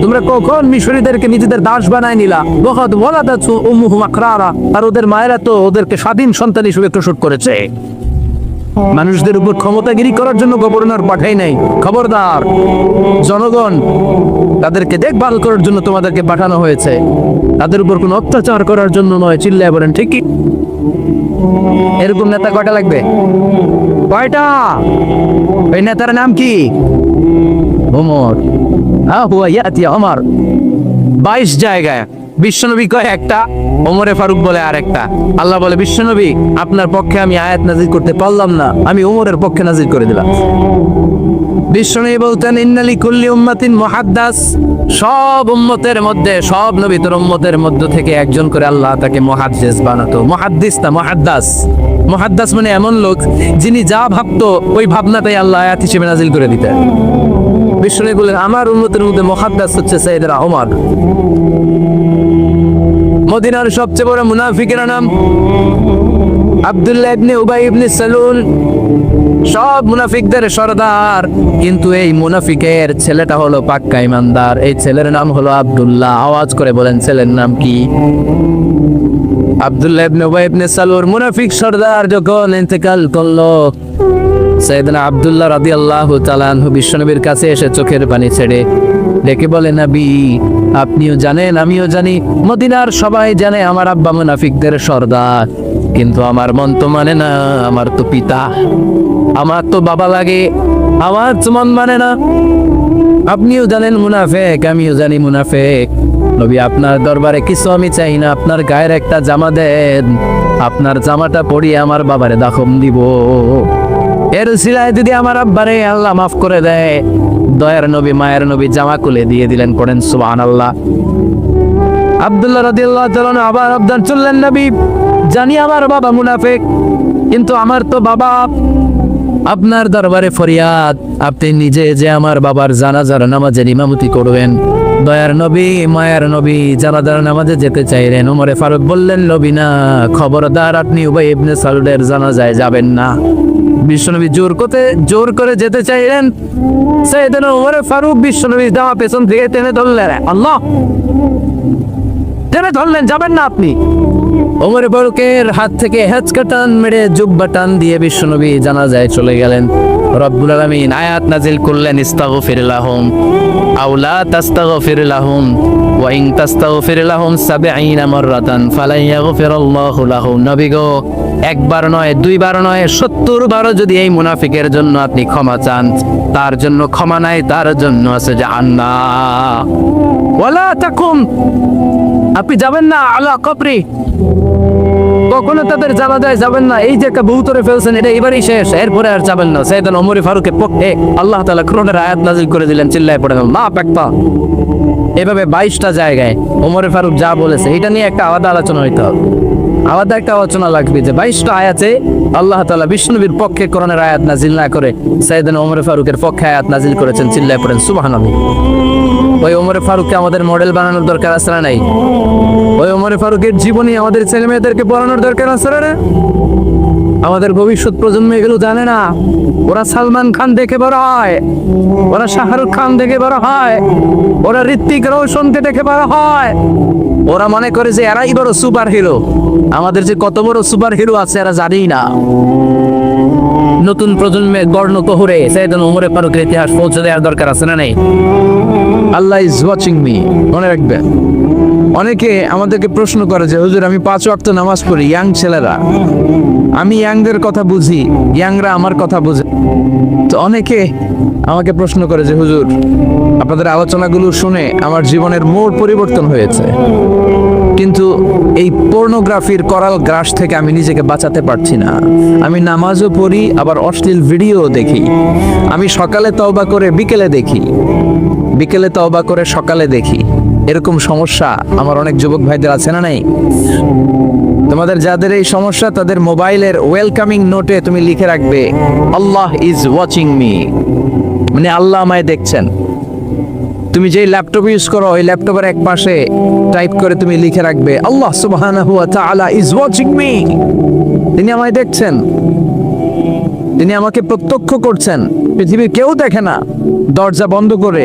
তোমরা কখন মিশরীদেরকে নিজেদের দাস বানায় নিলা? ওয়াকাদ ওয়ালাদাতু উম্মুহুম আকরারা, আর ওদের মায়েরা তো ওদেরকে স্বাধীন সন্তান হিসেবে প্রসব করেছে। মানুষদের উপর ক্ষমতাগিরি করার জন্য গভর্নর পাঠাই নাই। খবরদার, জনগণ তাদেরকে দেখভাল করার জন্য তোমাদেরকে পাঠানো হয়েছে, তাদের উপর কোনো অত্যাচার করার জন্য নয়। চিল্লায় বলেন ঠিক কি? এরকম নেতা কয়টা লাগবে? কয়টা? ওই নেতার নাম কি? ওমর। হুয়া ইয়াতি ওমর। 22 জায়গায় বিশ্বনবী কয় একটা, ওমরে ফারুক বলে আরেকটা। আল্লাহ বলে, বিশ্বনবী আপনার পক্ষে আমি আয়াত নাজিল করতে পারলাম না, আমি ওমরের পক্ষে নাজিল করে দিলাম। বিশ্বনবী বলতেন, ইন্নালি কুল্লি উম্মাতিন মুহাদ্দাস, সব উম্মতের মধ্যে, সব নবীর উম্মতের মধ্য থেকে একজন করে আল্লাহ তাকে মুহাদ্দিস বানাতো। মুহাদ্দিস না, মুহাদ্দাস। মুহাদ্দাস মানে এমন লোক যিনি যা ভাবতো ওই ভাবনাটাই আল্লাহ আয়াত হিসেবে নাজিল করে দিতেন। বিশ্বনবী বললেন, আমার উম্মতের মধ্যে মুহাদ্দাস হচ্ছে সাইয়েদনা ওমর। মদিনার সবচেয়ে বড় মুনাফিকের নাম আব্দুল্লাহ ইবনে উবাই ইবনে সালুল, সব মুনাফিকদের সরদার। কিন্তু এই মুনাফিকের ছেলেটা হলো পাক্কা ইমানদার। এই ছেলের নাম হলো আব্দুল্লাহ। আওয়াজ করে বলেন, ছেলের নাম কি? আব্দুল্লাহ ইবনে উবাই ইবনে সালুল মুনাফিক সর্দার যখন ইন্তেকাল করলো, সাইয়েদনা আব্দুল্লাহ রাদিয়াল্লাহু তাআলা আনহু বিশ্বনবীর কাছে এসে চোখের পানি ছেড়ে ডেকে বলে, নবী আপনিও জানেন আমিও জানি, মদিনার সবাই জানে আমার আব্বা মুনাফিকদের সর্দার, কিন্তু আমার মন তো মানে না, আমার তো পিতা, আমার তো বাবা লাগে, আমার তো মন মানে না। আপনিও জানেন মুনাফিক, আমিও জানি মুনাফিক। নবী আপনার দরবারে কিছু আমি চাই না, আপনার গায়ের একটা জামা দেন, আপনার জামাটা পরিয়ে আমার বাবারে দাফন দিব। এর সিলায় যদি আমার আব্বারে আল্লাহ মাফ করে দেয়, দয়ার নবী মায়ের নবী জামা খুলে দিয়ে দিলেন। পড়েন সুবহানাল্লাহ। আব্দুল্লাহ রাদিয়াল্লাহু তাআলা আবার আবদার চললেন, নবী জানি আমার বাবা মুনাফিক, কিন্তু আমার তো বাবা, আপনার দরবারে ফরিয়াদ, আপনি নিজে যে আমার বাবার জানাজার নামাজের ইমামতি করবেন। দয়ার নবী মায়ের নবী জানাজার নামাজে যেতে চাইলেন। ওমরে ফারুক বললেন, নবী না, খবরদার আপনি উবাই ইবনে সালুলের জানাজায় যাবেন না। বিশ্বনবী জোর করে যেতে চাইলেন। সাইয়েদনা ওমরে ফারুক বিশ্বনবীর জামা পেছন থেকে টেনে ধরলেন, আল্লাহ টেনে ধরলেন, যাবেন না আপনি। ওমরে ফারুকের হাত থেকে হেঁচকা টান মেরে জুব্বা টান দিয়ে বিশ্বনবী জানাজায় চলে গেলেন। রব্বুল আলামিন আয়াত নাজিল করলেন, ইস্তাগফির লাহুম আও লা তাস্তাগফির লাহুম ওয়া ইন তাস্তাগফির লাহুম ৭০ মাররাতান ফালা ইয়াগফিরুল্লাহু লাহুম। নবী গো, একবার নয়, দুইবার নয়, ৭০ বারও যদি এই মুনাফিকের জন্য আপনি ক্ষমা চান, তার জন্য ক্ষমা নাই, তার জন্য আছে জাহান্নাম। ওয়ালা তাকুম, আপনি যাবেন না আলা কবরি, কখনো তাদের জানাজায় যাবেন না। এই যে একটা বহুতরে ফেলছেন, এটা এবারই শেষ, এরপরে আর যাবেন না। সাইয়েদনা ওমর ফারুকের পক্ষে আল্লাহ তাআলা কোরআনের আয়াত নাযিল করে দিলেন, চিল্লায় পড়ে মা পাকতা। এভাবে 22টা জায়গায় ওমর ফারুক যা বলেছে, এটা নিয়ে একটা আলাদা আলোচনা হইতে হবে, আলাদা একটা আলোচনা লাগবে যে 22টা আয়াতে আল্লাহ তাআলা বিষ্ণুবীর পক্ষে কোরআনের আয়াত নাযিল না করে সাইয়েদনা ওমর ফারুকের পক্ষে আয়াত নাযিল করেছেন। চিল্লায় পড়েন সুবহানাল্লাহ। ওই ওমর ফারুককে আমাদের মডেল বানানোর দরকার আছে না নাই? ওই ওমর ফারুকের জীবনী আমাদের ছেলে মেয়েদেরকে পড়ানোর দরকার আছে না? আমাদের ভবিষ্যৎ প্রজন্ম এগুলো জানে না। ওরা সালমান খান দেখে বড় হয়, ওরা শাহরুখ খান দেখে বড় হয়, ওরা ঋত্বিক রোশনকে দেখে বড় হয়। ওরা মনে করে যে এরাই বড় সুপার হিরো। আমাদের যে কত বড় সুপার হিরো আছে এরা জানেই না। নতুন প্রজন্মের গর্ণ কহরে সাইয়েদনা ওমর ফারুকের ইতিহাস পৌঁছে দেওয়ার দরকার আছে না নাই? আল্লাহ ইজ ওয়াচিং মি, মনে রাখবেন। অনেকে আমাদেরকে প্রশ্ন করে যে হুজুর আমি 5 ওয়াক্ত নামাজ পড়ি, ইয়াং ছেলেরা, আমি ইয়াংদের কথা বুঝি, ইয়াংরা আমার কথা বুঝে। তো অনেকে আমাকে প্রশ্ন করে যে হুজুর আপনাদের আলোচনাগুলো শুনে আমার জীবনের মোড় পরিবর্তন হয়েছে, কিন্তু এই পর্নোগ্রাফির করাল গ্রাস থেকে আমি নিজেকে বাঁচাতে পারছি না। আমি নামাজও পড়ি, আবার অশ্লীল ভিডিও দেখি। আমি সকালে তওবা করে বিকেলে দেখি, বিকেলে তওবা করে সকালে দেখি। এরকম সমস্যা আমার অনেক যুবক ভাইদের আছে না নাই? তোমাদের যাদের এই সমস্যা, তাদের মোবাইলের ওয়েলকামিং নোটে তুমি লিখে রাখবে, আল্লাহ ইজ ওয়াচিং মি, মানে আল্লাহ আমায় দেখছেন। তুমি যে ল্যাপটপ ইউজ করো, ওই ল্যাপটপের এক পাশে টাইপ করে তুমি লিখে রাখবে, আল্লাহ সুবহানাহু ওয়া তাআলা ইজ ওয়াচিং মি, তিনি আমায় দেখছেন, তিনি আমাকে প্রত্যক্ষ করছেন। পৃথিবীর কেউ দেখে না। দরজা বন্ধ করে,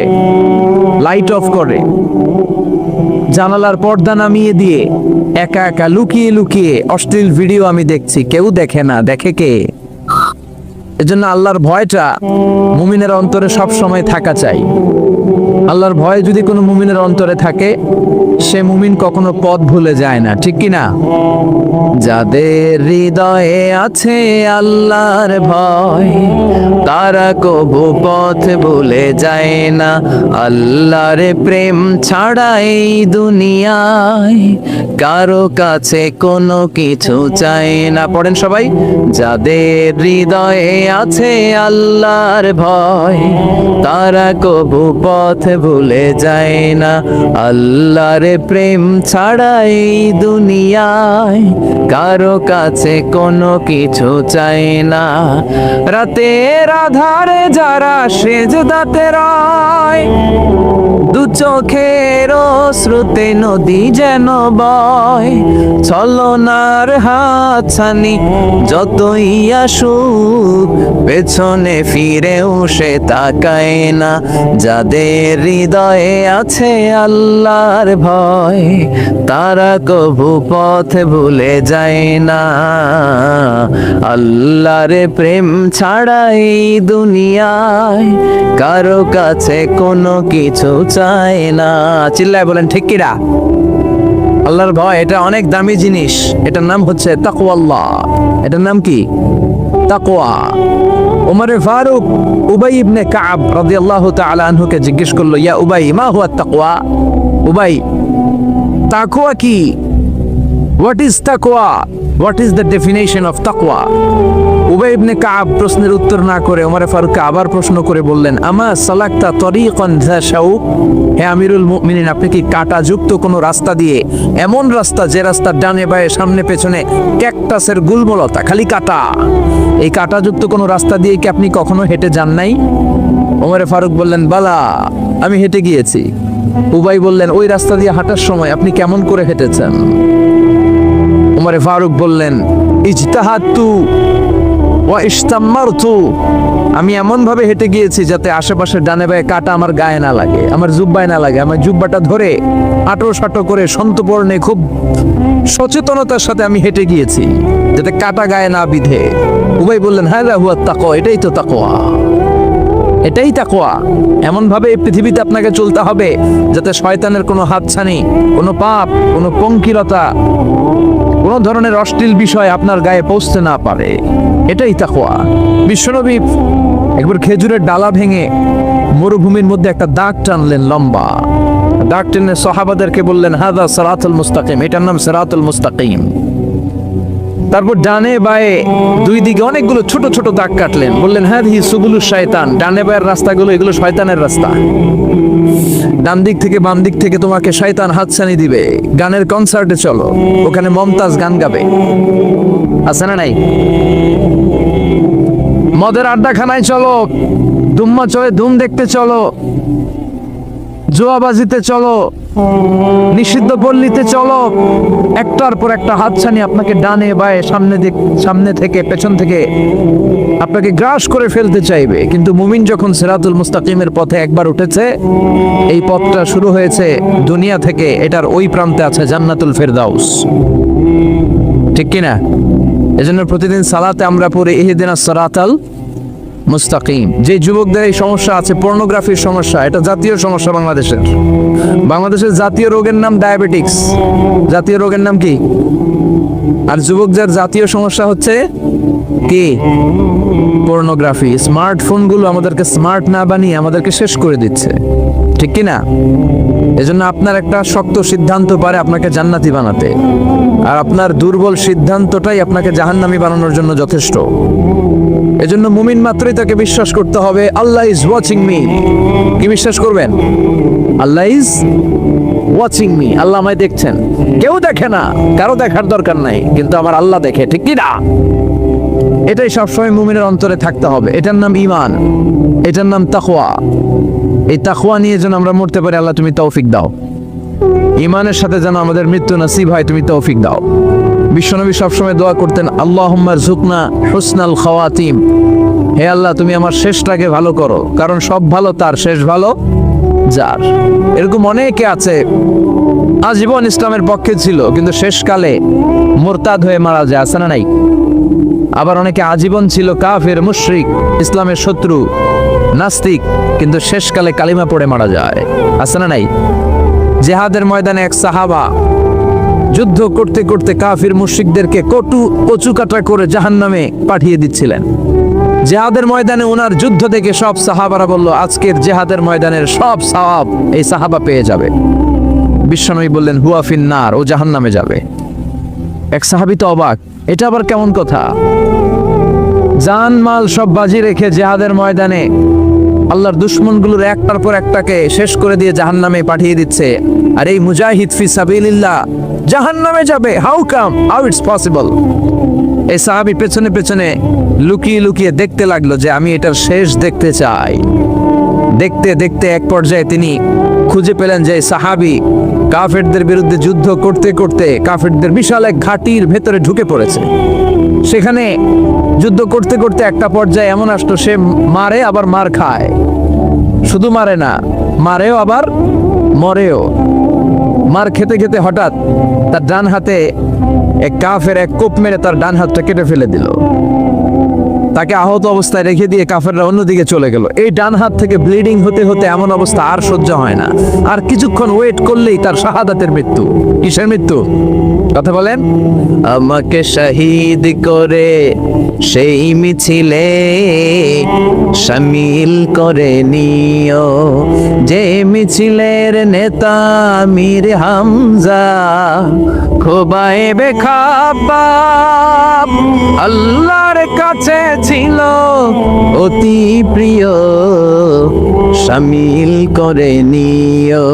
লাইট অফ করে, জানালার পর্দা নামিয়ে দিয়ে একা একা লুকিয়ে লুকিয়ে অশ্লীল ভিডিও আমি দেখছি, কেউ দেখে না। দেখে কে? এজন্য আল্লাহর ভয়টা মুমিনের অন্তরে সব সময় থাকা চাই। আল্লাহর ভয় যদি কোনো মুমিনের অন্তরে থাকে, সে মুমিন কখনো পথ ভুলে যায় না, ঠিক কি না? যাদের হৃদয়ে আছে আল্লাহর ভয়, তারা কবু পথ ভুলে যায় না। আল্লাহর প্রেম ছাড়া এই দুনিয়ায় কারো কাছে কোনো কিছু চায় না। পড়েন সবাই, যাদের হৃদয়ে আছে আল্লাহর ভয়, তারা কবু পথ ভুলে যায় না। আল্লাহর প্রেম ছাড়া এই দুনিয়ায় কারো কাছে কোনো কিছু চায় না। রাতের আধারে যারা সেজদাতে রয়, দু চোখের শ্রুতে নদী যেন বয়, ছলনার হাতছানি যতই আসুক পেছনে ফিরেও সে তাকায় না। যাদের হৃদয়ে আছে আল্লাহর ভয়, তারা কভু পথ ভুলে যায় না। আল্লাহর প্রেম ছাড়া এই দুনিয়ায় কারো কাছে কোনো কিছু চায় না। চিল্লায় বলেন ঠিক কিরা? আল্লাহর ভয় এটা অনেক দামি জিনিস। এটার নাম হচ্ছে তাকওয়াল্লাহ। এটার নাম কি? তাকওয়া। উমরে ফারুক উবাই ইবনে কাব রাদিয়াল্লাহু তাআলা আনহুকে জিজ্ঞেস করলো, ইয়া উবাই মা হুয়া তাকওয়া? উবাই, তাকওয়া কি? হোয়াট ইজ তাকওয়া? What is the definition of তাকওয়া? উবাই ইবনে কাব প্রশ্নের উত্তর না করে ওমরে ফারুককে আবার প্রশ্ন করে বললেন, আমা সালাকতা তরিকান যা শাউক? হে আমিরুল মুমিনিন, আপনি কি কাঁটাযুক্ত কোনো রাস্তা দিয়ে, এমন রাস্তা যে রাস্তার ডানে বায়ে সামনে পেছনে ক্যাকটাসের গুল্মলতা, খালি কাঁটা, এই কাঁটাযুক্ত কোনো রাস্তা দিয়ে কি আপনি কখনো হেঁটে যান নাই? ওমরে ফারুক বললেন, বালা, আমি হেঁটে গিয়েছি। উবাই বললেন, ওই রাস্তা দিয়ে হাঁটার সময় আপনি কেমন করে হেঁটেছেন? ওমরে ফারুক বললেন, ইজতাহাদতু ওয়া ইশতাম্মারতু, আমি এমন ভাবে হেঁটে গিয়েছি যাতে আশেপাশে ডানে বায়ে কাটা আমার গায়ে না লাগে, আমার জুব্বায় না লাগে। আমার জুব্বাটা ধরে আটো সাটো করে সন্তপর্ণে খুব সচেতনতার সাথে আমি হেঁটে গিয়েছি যাতে কাটা গায়ে না বিধে। উবাই বললেন, হাযা হুয়া তাকওয়া, এটাই তো তাকওয়া, এটাই তাকওয়া। এমন ভাবে এই পৃথিবীতে আপনাকে চলতে হবে যাতে শয়তানের কোনো হাতছানি, কোনো পাপ, কোনো পঙ্কিলতা, কোনো ধরনের অশ্লীল বিষয় আপনার গায়ে পৌঁছতে না পারে। এটাই তাকওয়া। বিশ্বনবী একবার খেজুরের ডালা ভেঙে মরুভূমির মধ্যে একটা দাগ টানলেন, লম্বা দাগ টেনে সাহাবাদেরকে বললেন, হাযা সিরাতুল মুস্তাকিম, এটার নাম সিরাতুল মুস্তাকিম। তারপর ডানে বায়ে দুই দিকে অনেকগুলো ছোট ছোট দাগ কাটলেন, বললেন, হাযিহি সুবুলুশ শায়তান, ডানে বায়ের রাস্তাগুলো এগুলো শয়তানের রাস্তা। ডান দিক থেকে বাম দিক থেকে তোমাকে শয়তান হাতছানি দিবে। গানের কনসার্টে চলো, ওখানে মমতাজ গান গাবে, আছে না নাই? মদের আড্ডাখানায় চলো, দুম্মা চলে ধুম দেখতে চলো, জুয়াবাজিতে চলো, নিষিদ্ধ পল্লীতে চলো, একটার পর একটা হাতছানি আপনাকে ডানে বায়ে সামনে থেকে পেছন থেকে আপনাকে গ্রাস করে ফেলতে চাইবে। কিন্তু মুমিন যখন সিরাতুল মুস্তাকিমের পথে একবার উঠেছে, এই পথটা শুরু হয়েছে দুনিয়া থেকে, এটার ওই প্রান্তে আছে জান্নাতুল ফেরদাউস। ঠিক কিনা? এজন্য প্রতিদিন সালাতে আমরা পড়ি ইহদিনাস সিরাতাল মুস্তাকিম। যে যুবকদের এই সমস্যা আছে, পর্নোগ্রাফির সমস্যা, এটা জাতীয় সমস্যা বাংলাদেশের। বাংলাদেশের জাতীয় রোগের নাম ডায়াবেটিক্স। জাতীয় রোগের নাম কি? আর যুবকদের জাতীয় সমস্যা হচ্ছে কি? পর্নোগ্রাফি। স্মার্টফোনগুলো আমাদেরকে স্মার্ট না বানিয়ে আমাদেরকে শেষ করে দিচ্ছে, ঠিক কি না? এজন্য আপনার একটা শক্ত সিদ্ধান্ত পারে আপনাকে জান্নাতি বানাতে, আর আপনার দুর্বল সিদ্ধান্তটাই আপনাকে জাহান্নামী বানানোর জন্য যথেষ্ট। এজন্য মুমিন মাত্রই তাকে বিশ্বাস করতে হবে, আল্লাহ ইজ ওয়াচিং মি। কি বিশ্বাস করবেন? আল্লাহ ইজ ওয়াচিং মি, আল্লাহ আমায় দেখছেন। কেউ দেখে না, কারো দেখার দরকার নাই, কিন্তু আমার আল্লাহ দেখে, ঠিক কি না? এটাই সবসময় মুমিনের অন্তরে থাকতে হবে। এটার নাম ঈমান, এটার নাম তাকওয়া। এই তাকওয়া নিয়ে যেন আমরা মরতে পারি, আল্লাহ তুমি তৌফিক দাও। ঈমানের সাথে যেন আমাদের মৃত্যু নসিব হয়, তুমি তৌফিক দাও। বিশ্বনবী সবসময় দোয়া করতেন, আল্লাহুম্মা রযুকনা হুসনাল খাওয়াতিম, হে আল্লাহ তুমি আমার শেষটাকে ভালো করো, কারণ সব ভালো তার, শেষ ভালো যার। এরকম অনেকে আছে আজীবন ইসলামের পক্ষে ছিল কিন্তু শেষকালে মুরতাদ হয়ে মারা যায়, আছে না নাই? আবার অনেকে আজীবন ছিল কাফের, মুশরিক, ইসলামের শত্রু, নাস্তিক, কিন্তু শেষকালে কালিমা পড়ে মারা যায়, আছে না নাই? জিহাদের ময়দানে এক সাহাবা যুদ্ধ করতে করতে কাফির মুশরিকদেরকে কচু কাটা করে জাহান্নামে পাঠিয়ে দিচ্ছিলেন। জিহাদের ময়দানে ওনার যুদ্ধ দেখে সব সাহাবারা বলল, আজকের জিহাদের ময়দানের সব সওয়াব এই সাহাবা পেয়ে যাবে। বিশ্বনবী বললেন, হুয়া ফিন্নার, ও জাহান্নামে যাবে। এক সাহাবী তো অবাক, এটা আবার কেমন কথা? জান মাল সব বাজি রেখে জিহাদের ময়দানে আল্লাহর দুশমনগুলোর একটার পর একটাকে শেষ করে দিয়ে জাহান্নামে পাঠিয়ে দিচ্ছে, আর এই মুজাহিদ ফি সাবিলিল্লাহ জাহান্নামে যাবে? How come, how it's possible? এই সাহাবী পেছনে পেছনে লুকিয়ে লুকিয়ে দেখতে লাগলো যে আমি এটার শেষ দেখতে চাই। দেখতে দেখতে এক পর্যায়ে তিনি খুঁজে পেলেন যে সাহাবী কাফেরদের বিরুদ্ধে যুদ্ধ করতে করতে কাফেরদের বিশাল এক ঘাটির ভেতরে ঢুকে পড়েছে। সেখানে যুদ্ধ করতে করতে একটা পর্যায়ে এমন আসতো, সে মারে আবার মার খায়, শুধু মারে না, মারেও আবার মরেও। মার খেতে খেতে হঠাৎ তার ডান হাতে এক কাফের এক কোপ মেরে তার ডান হাতটা কেটে ফেলে দিল। তাকে আহত অবস্থায় রেখে দিয়ে কাফেররা অন্যদিকে চলে গেল। এই ডান হাত থেকে ব্লিডিং হতে হতে এমন অবস্থা আর সহ্য হয় না, আর কিছুক্ষণ ওয়েট করলেই তার শাহাদাতের মৃত্যু। কিসের মৃত্যু? কথা বলেন। আমাকে শহীদ করে সেই মিছিলে শামিল করে নিও, যে মিছিলের নেতা মীর হামজা খোবায়েবে খাব্বাব আল্লাহর কাছে ছিল অতি প্রিয়, শামিল করে নিও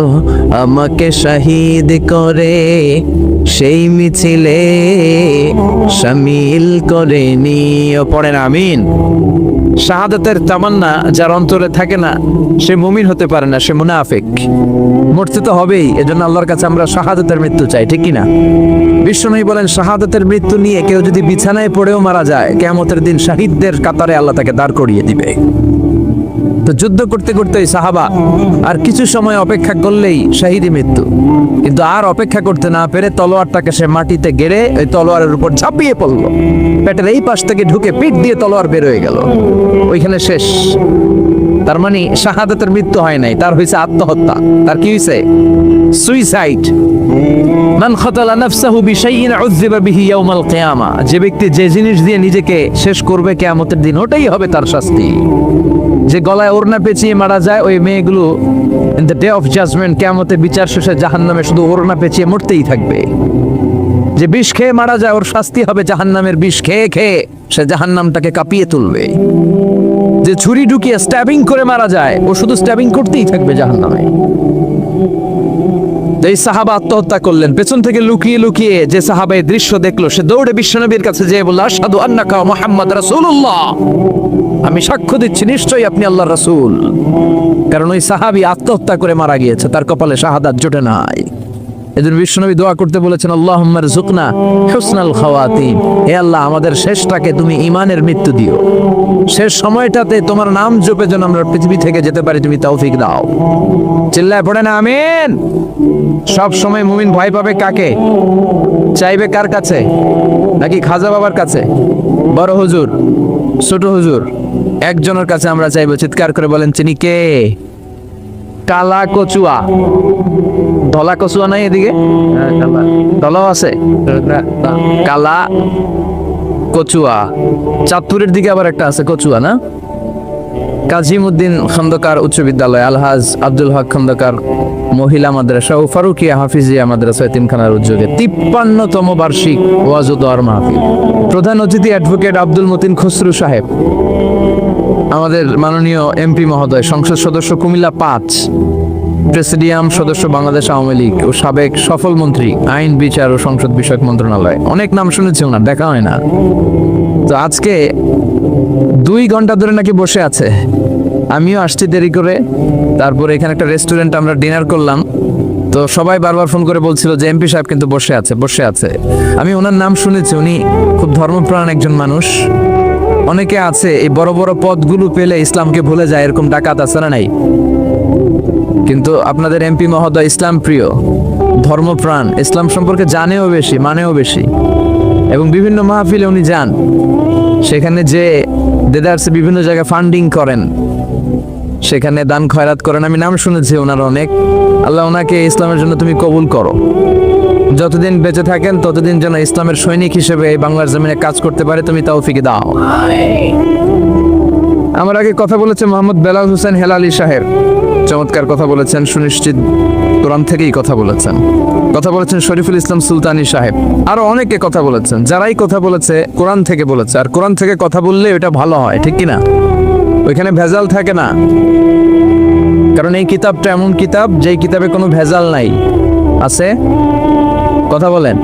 আমাকে শহীদ করে সেই মিছিলে শামিল করে নিও। পড়েন আমিন। শাহাদাতের তামান্না যার অন্তরে থাকে না সে মুমিন হতে পারে না, সে মুনাফিক। মরতে তো হবেই, এজন্য আল্লাহর কাছে আমরা শাহাদাতের মৃত্যু চাই, ঠিক কি না? বিশ্বনবী বলেন, শাহাদাতের মৃত্যু নিয়ে কেউ যদি বিছানায় পড়েও মারা যায়, কিয়ামতের দিন শহীদদের কাতারে আল্লাহ তাকে দাঁড় করিয়ে দিবে। তো যুদ্ধ করতে করতে ওই সাহাবা আর কিছু সময় অপেক্ষা করলেই শাহীদি মৃত্যু, কিন্তু আর অপেক্ষা করতে না পেরে তলোয়ারটাকে সে মাটিতে গেড়ে ওই তলোয়ারের উপর ঝাঁপিয়ে পড়ল। পেটের এই পাশ থেকে ঢুকে পিঠ দিয়ে তলোয়ার বের হয়ে গেল, ওইখানে শেষ। তার মানে শাহাদাতের মৃত্যু হয় নাই, তার হয়েছে আত্মহত্যা। তার কি হয়েছে? সুইসাইড। মান খাতালা নাফসাহু বিশাইইন উযযিবা বিহি ইয়াউমাল কিয়ামা। যে ব্যক্তি যে জিনিস দিয়ে নিজেকে শেষ করবে কিয়ামতের দিন, ওটাই হবে তার শাস্তি। যে গলায় ওড়না পেঁচিয়ে মারা যায়, ওই মেয়েগুলো in the day of judgement, কিয়ামতে বিচার শেষে জাহান্নামে শুধু ওড়না পেঁচিয়ে মরতেই থাকবে। যে বিষ খেয়ে মারা যায়, ওর শাস্তি হবে জাহান্নামের বিষ খেয়ে খেয়ে সে জাহান্নামটাকে কাঁপিয়ে তুলবে। যে ছুরি ঢুকিয়ে স্ট্যাবিং করে মারা যায়, ও শুধু স্ট্যাবিং করতেই থাকবে জাহান্নামে। এই সাহাবা আত্মহত্যা করলেন। পেছন থেকে লুকিয়ে লুকিয়ে যে সাহাবা এই দৃশ্য দেখলো, সে দৌড়ে বিশ্বনবীর কাছে যেয়ে বলল, আশহাদু আন্নাকা মুহাম্মাদ রাসূলুল্লাহ, আমি সাক্ষ্য দিচ্ছি নিশ্চয়ই আপনি আল্লাহর রাসূল। কারণ ওই সাহাবী আত্মহত্যা করে মারা গিয়েছে, তার কপালে শাহাদাত জোটে নাই। এজন্য বিশ্বনবী দোয়া করতে বলেছেন, আল্লাহুম্মা রযুকনা হুসনাল খাওয়াতিম, হে আল্লাহ আমাদের শেষটাকে তুমি ঈমানের মৃত্যু দিও, শেষ সময়টাতে তোমার নাম জপে যেন আমরা পৃথিবী থেকে যেতে পারি, তুমি তৌফিক দাও। চিল্লায় পড়েন আমিন। সব সময় মুমিন ভয় পাবে কাকে? চাইবে কার কাছে? নাকি খাজা বাবার কাছে, বড় হুজুর, ছোট হুজুর? একজনের কাছে আমরা চাইবো। চিৎকার করে বলেন, চিনি কে? কালা কচুয়া। ধলা কচুয়া নাই এদিকে? ধলাও আছে, কালা কচুয়া। চাঁদপুরের দিকে আবার একটা আছে কচুয়া, না? কাজিমউদ্দিন খন্দকার উচ্চ বিদ্যালয়, আলহাজ আব্দুল হক খন্দকার মহিলা মাদ্রাসা ও ফারুকিয়া হাফিজিয়া মাদ্রাসা এতিমখানার উদ্যোগে 53তম বার্ষিক ওয়াজ ও দোয়ার মাহফিল। প্রধান অতিথি অ্যাডভোকেট আব্দুল মতিন খসরু সাহেব, আমাদের মাননীয় এমপি মহোদয়, সংসদ সদস্য কুমিল্লা 5, প্রেসিডিয়াম সদস্য বাংলাদেশ আওয়ামী লীগ ও সাবেক সফল মন্ত্রী আইন বিচার ও সংসদ বিষয়ক মন্ত্রণালয়। অনেক নাম শুনেছি ওনার, দেখা হয় না। তো আজকে 2 ঘন্টা ধরে নাকি বসে আছে। আমিও আসছি দেরি করে। তারপরে এখানে একটা রেস্টুরেন্ট আমরা ডিনার করলাম। তো সবাই বারবার ফোন করে বলছিল যে এমপি সাহেব কিন্তু বসে আছে, বসে আছে। আমি ওনার নাম শুনেছি, উনি খুব ধর্মপ্রাণ একজন মানুষ। অনেকে আছে এই বড় বড় পদগুলো পেলে ইসলামকে ভুলে যায়, এরকম ডাকাত আছে না নাই? কিন্তু আপনাদের এমপি মহোদয় ইসলাম প্রিয়, ধর্মপ্রাণ, ইসলাম সম্পর্কে জানেও বেশি, মানেও বেশি, এবং বিভিন্ন মাহফিলে উনি যান। সেখানে যে দেদারসে বিভিন্ন জায়গায় ফান্ডিং করেন, সেখানে দান খয়রাত করেন। আমি নাম শুনেছি ওনার অনেক। আল্লাহ ওনাকে ইসলামের জন্য তুমি কবুল করো। যতদিন বেঁচে থাকেন ততদিন যেন ইসলামের সৈনিক হিসেবে এই বাংলার জমিনে কাজ করতে পারে, তুমি তৌফিক দাও। আমার আগে কথা বলেছে মোহাম্মদ বেলাল হোসেন হেলালি সাহেব, চমৎকার কথা বলেছেন, সুনিশ্চিত কোরআন থেকেই কথা বলেছেন। কথা বলেছেন শরীফুল ইসলাম সুলতানি সাহেব, আরো অনেকে কথা বলেছেন। যারাই কথা বলেছে কোরআন থেকে বলেছে, আর কোরআন থেকে কথা বললে এটা ভালো হয়, ঠিক কিনা? ওইখানে ভেজাল থাকে না, কারণ এই কিতাবটা এমন কিতাব যেই কিতাবে কোনো ভেজাল নাই। আছে? কথা বলেন।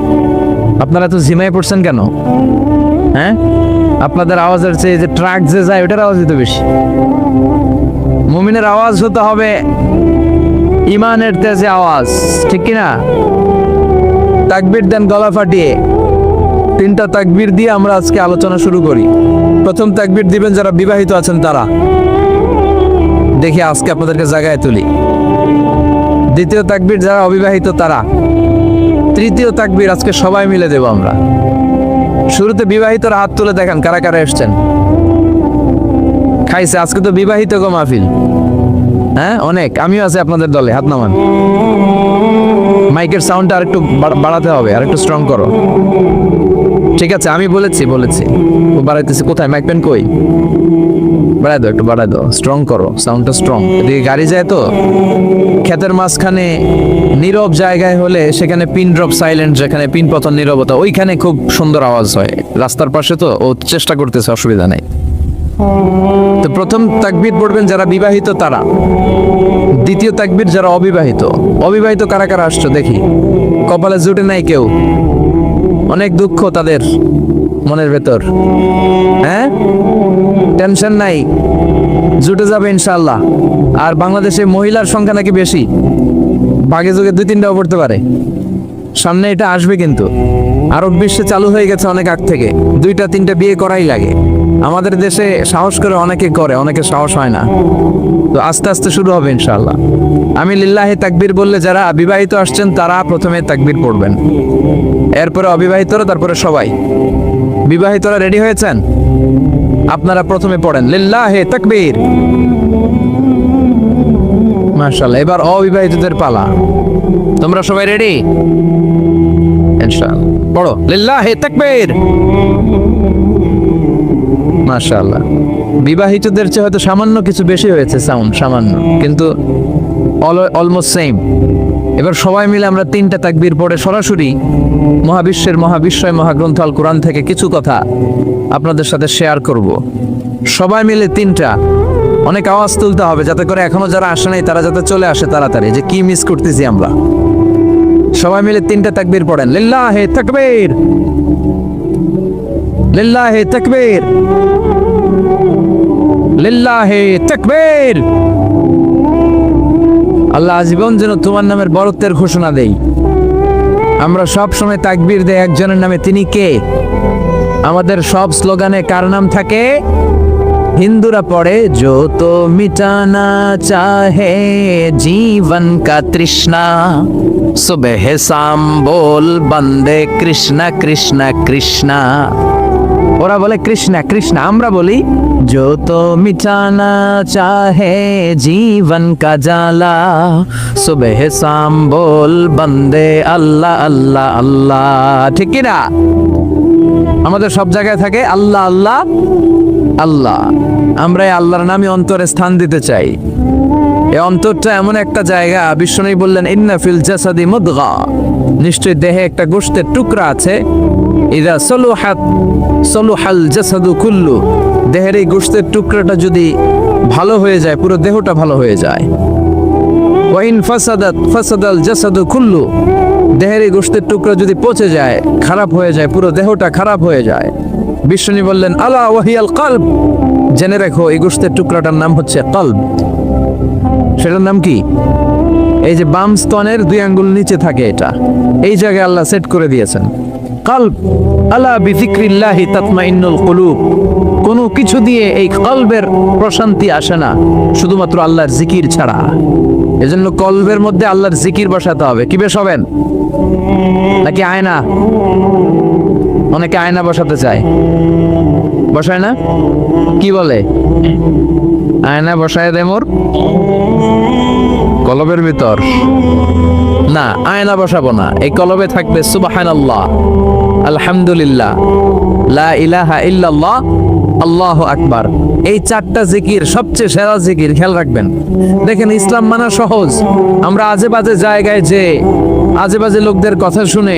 আপনারা তো ঝিমাই পড়ছেন কেন? হ্যাঁ, আপনাদের আওয়াজের চেয়ে যে ট্রাক যে যায় ওটার আওয়াজই তো বেশি। মুমিনের আওয়াজ হতে হবে ইমানের তেজে আওয়াজ, ঠিক কিনা? তাকবীর দেন গলা ফাটিয়ে। তিনটা তাকবীর দিয়ে আমরা আজকে আলোচনা শুরু করি। প্রথম তাকবীর দিবেন যারা বিবাহিত আছেন তারা। দেখি আজকে আপনাদেরকে জায়গায় তুলি। দ্বিতীয় তাকবীর যারা অবিবাহিত তারা। তৃতীয় তাকবীর আজকে সবাই মিলে দেব আমরা। শুরুতে বিবাহিতরা হাত তুলে দেখান কারা কারা এসছেন। খাইছে আজকে তো বিবাহিত গো মাহফিল। হ্যাঁ অনেক, আমিও আছি আপনাদের দলে, হাত নামান। মাইকের সাউন্ডটা আরেকটু বাড়াতে হবে, আরেকটু স্ট্রং করো। ঠিক আছে, আমি বলেছি ও বাড়াইতেছি। কোথায় মাইক পেন কই? বাড়াই দাও, একটু বাড়াই দাও, স্ট্রং করো, সাউন্ডটা স্ট্রং। এদিকে গাড়ি যায় তো, ক্ষেতের মাঝখানে নীরব জায়গায় হলে সেখানে পিন ড্রপ সাইলেন্ট, যেখানে পিন পতন নীরবতা, ওইখানে খুব সুন্দর আওয়াজ হয়। রাস্তার পাশে তো ও চেষ্টা করতেছে, অসুবিধা নেই। তো প্রথম তাকবীর পড়বেন যারা বিবাহিত তারা। দ্বিতীয় তাকবীর যারা অবিবাহিত। অবিবাহিত কারা কারা আসছো দেখি। কপালে জুটে নাই কেউ, অনেক দুঃখ তাদের মনের ভেতর। হ্যাঁ, টেনশন নাই, জুটে যাবে ইনশাআল্লাহ। আর বাংলাদেশে মহিলার সংখ্যা নাকি বেশি, ভাগে যুগে 2-3টাও পড়তে পারে। সামনে এটা আসবে, কিন্তু আরব বিশ্বে চালু হয়ে গেছে অনেক আগ থেকে। 2-3টা বিয়ে করাই লাগে। আমাদের দেশে সাহস করে অনেকে করে, অনেকে সাহস হয় না। তো আস্তে আস্তে শুরু হবে ইনশাআল্লাহ। আমি লিল্লাহি তাকবীর বললে যারা বিবাহিত আসছেন তারা প্রথমে তাকবীর পড়বেন, এরপরে অবিবাহিতরা, তারপরে সবাই। বিবাহিতরা রেডি হয়েছেন? আপনারা প্রথমে পড়েন লিল্লাহি তাকবীর। মাশাআল্লাহ, এবার অবিবাহিতদের পালা। তোমরা সবাই রেডি? ইনশাআল্লাহ পড়ো লিল্লাহি তাকবীর। মাশাআল্লাহ, বিবাহিতদের চেয়ে হয়তো সামান্য কিছু বেশি হয়েছে সাউন্ড, সামান্য, কিন্তু অলমোস্ট সেম। এবার সবাই মিলে আমরা 3টা তাকবীর পড়ে সরাসরি মহাবিশ্বের মহাবিশ্বয় মহাগ্রন্থ আল কোরআন থেকে কিছু কথা আপনাদের সাথে শেয়ার করব। সবাই মিলে 3টা, অনেক আওয়াজ তুলতে হবে যাতে করে এখনো যারা আসে নাই তারা যাতে চলে আসে তাড়াতাড়ি, যে কি মিস করতেছি আমরা। সবাই মিলে 3টা তাকবীর পড়েন লিল্লাহি তাকবীর, লিল্লাহি তাকবীর, লিল্লাহি তাকবীর। আল্লাহ আজীবন যেন তোমার নামের বরত্বের ঘোষণা দেই। আমরা সব সময় তাকবীর দেই একজনের নামে, তিনি কে? আমাদের সব স্লোগানে কার নাম থাকে? হিন্দুরা পড়ে जो तो मिटाना चाहे जीवन का तृष्णा सुबह शाम बोल बंदे कृष्णा कृष्णा कृष्णा। ওরা বলে কৃষ্ণা কৃষ্ণা, আমরা বলি जो तो मिटाना चाहे जीवन का जाला सुबह शाम बोल बंदे अल्लाह अल्लाह अल्लाह। ঠিক কি না? আমাদের সব জায়গায় থাকে আল্লাহ আল্লাহ আল্লাহ। আমরা এই আল্লাহর নামে অন্তরে স্থান দিতে চাই। এই অন্তরটা এমন একটা জায়গা, বিশ্বনবী বললেন ইন্না ফিল জাসাদি মুদগা, নিশ্চয় দেহে একটা গোশতের টুকরা আছে। ইদা সলুহাত সলুহাল জাসাদু কুল্লু, দেহের এই গোশতের টুকরাটা যদি ভালো হয়ে যায় পুরো দেহটা ভালো হয়ে যায়। ওয়া ইন ফাসাদাত ফাসাদাল জাসাদু কুল্লু, দেহের এই গোশতের টুকরা যদি পচে যায়, খারাপ হয়ে যায়, পুরো দেহটা খারাপ হয়ে যায়। বিষ্ণু বললেন আলা ওয়াহিয়াল কলব, জেনে রাখো এই গোশতের টুকরাটার নাম হচ্ছে কলব। সেটার নাম কি? এই যে বাম স্তনের 2 আঙ্গুল নিচে থাকে, এটা এই জায়গায় আল্লাহ সেট করে দিয়েছেন কলব। আলা বিযিকরিল্লাহি তাতমাইন্নুল কুলুব, কোনো কিছু দিয়ে এই কলবের প্রশান্তি আসে না শুধুমাত্র আল্লাহর জিকির ছাড়া। এজন্য কলবের মধ্যে আল্লাহর জিকির বসাতে হবে। কি বসাবেন? নাকি আয়না? অনেকে আয়না বসাতে চায়, বসায় না? কি বলে? আয়না বসায় দে মোর কলবের ভিতর। না, আয়না বসাবো না, এই কলবে থাকবে সুবহানাল্লাহ, আলহামদুলিল্লাহ, লা ইলাহা ইল্লাল্লাহ, আল্লাহু আকবার। এই 4টা জিকির সবচেয়ে সেরা জিকির, খেয়াল রাখবেন। দেখেন ইসলাম মানা সহজ, আমরা আজে বাজে জায়গায় যে আজে বাজে লোকদের কথা শুনে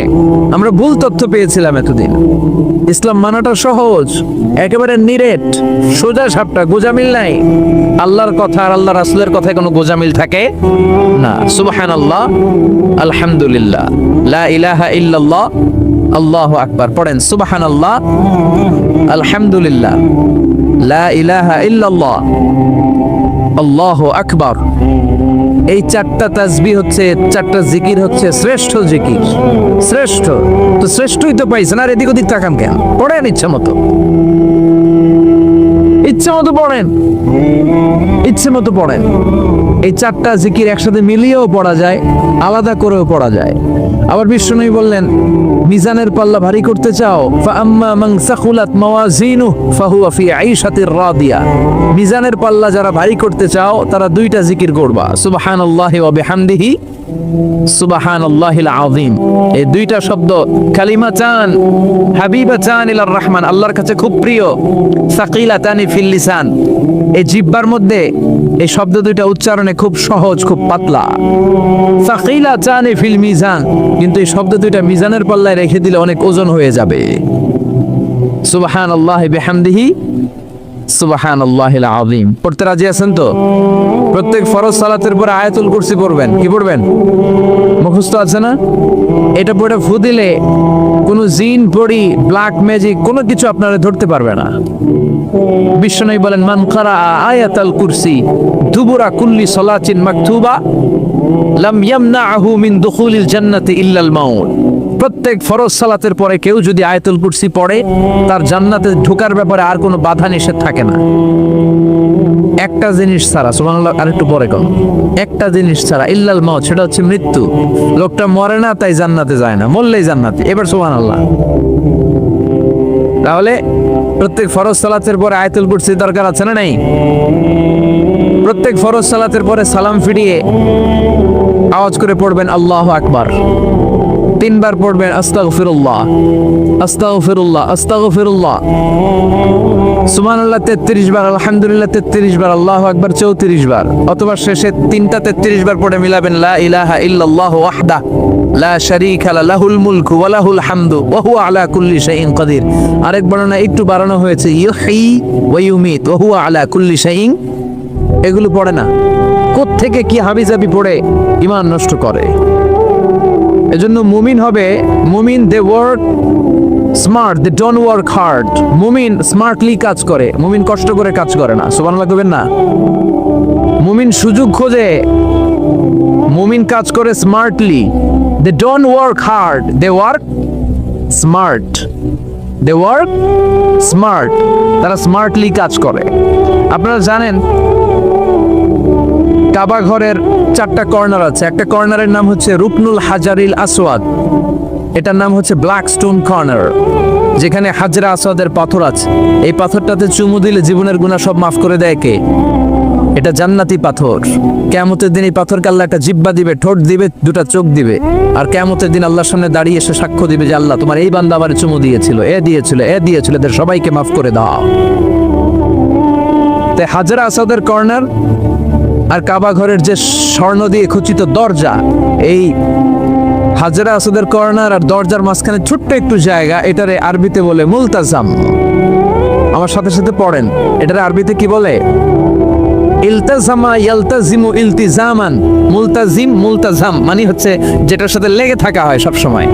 আমরা ভুল তথ্য পেয়েছিলাম এতদিন। ইসলাম মানাটা সহজ, একেবারে নিরেট, সোজা সাপটা, গোজামিল নাই। আল্লাহর কথা আর আল্লাহ রাসূলের কথায় কোনো গোজামিল থাকে না। সুবহানাল্লাহ, আলহামদুলিল্লাহ, লা ইলাহা ইল্লাল্লাহ, আল্লাহু আকবার। পড়েন সুবহানাল্লাহ, আলহামদুলিল্লাহ, লা ইলাহা ইল্লাল্লাহ, আল্লাহু আকবার। এই চারটা তাসবিহ হচ্ছে, চারটা জিকির হচ্ছে শ্রেষ্ঠ জিকির, শ্রেষ্ঠ। তো শ্রেষ্ঠই তো পাইছেন, আর এদিক ওদিক তাকান কেন? পড়েন ইচ্ছা মতো, ইচ্ছে মতো পড়েন, ইচ্ছে মতো পড়েন। এই চারটা জিকির একসাথে মিলিয়েও পড়া যায়, আলাদা করেও পড়া যায়। আবার বিষ্ণু বললেন, মিজানের পাল্লা ভারী করতে চাও, ফাআম্মা মান সাকুলাত মাওয়াজিনুহু ফাহুয়া ফি আইশাতির রাদিয়া। মিজানের পাল্লা যারা ভারী করতে চাও তারা দুইটা জিকির করবা, সুবহানাল্লাহি ওয়া বিহামদিহি, সুবহানাল্লাহিল আযীম। এই দুইটা শব্দ কালিমাতান হাবিবাতান ইলার রহমান, আল্লাহর কাছে খুব প্রিয়, সাকিলাতানি ফিল লিসান, এই জিহ্বার মধ্যে এই শব্দ দুইটা উচ্চারণে খুব সহজ, খুব পাতলা। সাকিলাতানি ফিল মিজান, কিন্তু এই শব্দ দুইটা মিজানের পাল্লায় রেখে দিলে অনেক ওজন হয়ে যাবে। সুবহানাল্লাহি বিহামদিহি, সুবহানাল্লাহিল আযীম। পড়তে রাজি আছেন তো? প্রত্যেক ফরজ সালাতের পরে আয়াতুল কুরসি পড়বেন। কি পড়বেন? মুখস্থ আছে না? এটা পড়ে ফু দিলে কোনো জিন পড়ি, ব্ল্যাক ম্যাজিক কোনো কিছু আপনারা ধরতে পারবে না। বিশ্বনবী বলেন, মান কারা আয়াতাল কুরসি দুবুরা কুল্লি সালাতিন মাকতুবা লাম ইয়ামনাহু মিন দুখুলিল জান্নাতি ইল্লাল মাউত। প্রত্যেক ফরজ সালাতের পরে কেউ যদি আয়াতুল কুরসি পড়ে, তার জান্নাতে ঢোকার ব্যাপারে আর কোনো বাধা নিষেধ থাকে না। একটা জিনিস ছাড়া, সুবহানাল্লাহ, আরেকটু পরে কোন একটা জিনিস ছাড়া, ইল্লাল মাউত, সেটা হচ্ছে মৃত্যু। লোকটা মরে না তাই জান্নাতে যায় না, মরলেই জান্নাতে। এবার সুবহানাল্লাহ। তাহলে প্রত্যেক ফরজ সালাতের পরে আয়াতুল কুরসি দরকার আছে না নাই? প্রত্যেক ফরজ সালাতের পরে সালাম ফিরিয়ে আওয়াজ করে পড়বেন আল্লাহু আকবার। 3 বার পড়বেন আস্তাগফিরুল্লাহ, আস্তাগফিরুল্লাহ, আস্তাগফিরুল্লাহ। সুবহানাল্লাহ 33 বার, আলহামদুলিল্লাহ 33 বার, আল্লাহু আকবার 34 বার। অথবা শেষে 3টা 33 বার পড়ে মিলাবেন লা ইলাহা ইল্লাল্লাহু ওয়াহদা লা শারীকা লাহুল মুলকু ওয়া লাহুল হামদু ওয়া হুয়া আলা কুল্লি শাইইন কাদির। আরেক বর্ণনা একটু বাড়ানো হয়েছে, ইউহয়ী ওয়া ইউমীত ওয়া হুয়া আলা কুল্লি শাইইন। এগুলো পড়ে না, কোত্থেকে কি হাবিজাবি পড়ে ঈমান নষ্ট করে। এজন্য মুমিন হবে, মুমিন they work smart, they don't work hard. মুমিন স্মার্টলি কাজ করে, মুমিন কষ্ট করে কাজ করে না। সুবহানাল্লাহ কইবেন না? মুমিন সুযোগ খোঁজে, মুমিন কাজ করে smartly. They don't work hard, they work smart, they work smart. তারা স্মার্টলি কাজ করে। আপনারা জানেন কাবা ঘরের 4টা কর্নার আছে। একটা কর্নারের নাম হচ্ছে রুকনুল হাজারিল আসওয়াদ, এটার নাম হচ্ছে ব্ল্যাক স্টোন কর্নার, যেখানে হাজরা আসওয়াদের পাথর আছে। এই পাথরটাতে চুমু দিলে জীবনের গুনাহ সব মাফ করে দেয় কে? এটা জান্নাতি পাথর। কিয়ামতের দিন এই পাথরকে আল্লাহ একটা জিহ্বা দিবে, ঠোঁট দিবে, 2টা চোখ দিবে। আর কিয়ামতের দিন আল্লাহর সামনে দাঁড়িয়ে এসে সাক্ষ্য দিবে যে আল্লাহ তোমার এই বান্দা আমারে চুমু দিয়েছিল, এ দিয়েছিল, এ দিয়েছিল, এদের সবাইকে মাফ করে দাও। তাই হাজরা আসওয়াদের কর্নার আর কাবা ঘরের যে স্বর্ণ দিয়ে খচিত দরজা, এই হাজরা আসওয়াদের কর্নার আর দরজার মাঝখানে ছোট্ট একটু জায়গা, এটারে আরবিতে বলে মুলতাজাম। আমার সাথে সাথে পড়েন, এটারে আরবিতে কি বলে? ইলতাজামা ইয়ালতাজিমু ইলতিজামান। মুলতাজিম, মুলতাজাম মানে হচ্ছে যেটার সাথে লেগে থাকা হয় সব সময়।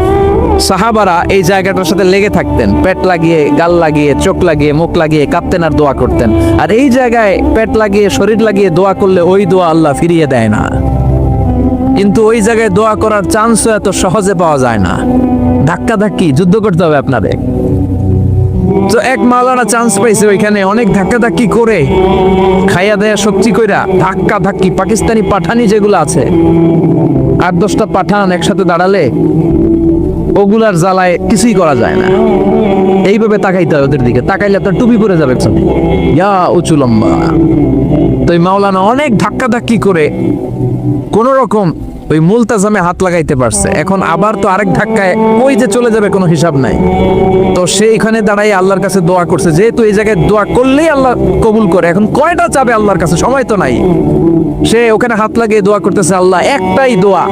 সাহাবারা এই জায়গাটার সাথে লেগে থাকতেন, পেট লাগিয়ে, গাল লাগিয়ে, চোখ লাগিয়ে, মুখ লাগিয়ে কাঁদতেন আর দোয়া করতেন। আর এই জায়গায় পেট লাগিয়ে, শরীর লাগিয়ে দোয়া করলে ওই দোয়া আল্লাহ ফিরিয়ে দেয় না। কিন্তু ওই জায়গায় দোয়া করার চান্সও এত সহজে পাওয়া যায় না, ধাক্কা ধাক্কি যুদ্ধ করতে হবে আপনাদের। তো এক মাওলানা চান্স পাইছে ওইখানে, অনেক ধাক্কা ধাক্কি করে, খাইয়া দেয়া শক্তি কইরা ধাক্কা ধাক্কি, পাকিস্তানি পাঠানি যেগুলো আছে, 8-10টা পাঠান একসাথে দাঁড়ালে ওগুলার জ্বালায় কিছুই করা যায় না। এইভাবে তাকাইতে হয় ওদের দিকে, তাকাইলে আপনার টুপি পরে যাবে ইয়া উঁচু লম্বা। তো এই মাওলানা অনেক ধাক্কা ধাক্কি করে কোন রকম ওই মুলতাজামে হাত লাগাইতে পারছে। এখন আবার তো আরেক ধাক্কায় ওই যে চলে যাবে, কোনো হিসাব নাই। তো সে এখানে দাঁড়াই আল্লাহর কাছে দোয়া করছে, যেহেতু এই জায়গায় দোয়া করলেই আল্লাহ কবুল করে, এখন কয়টা চাবে আল্লাহর কাছে, সময় তো নাই। সে ওখানে হাত লাগিয়ে দোয়া করতেছে, আল্লাহ একটাই দোয়া,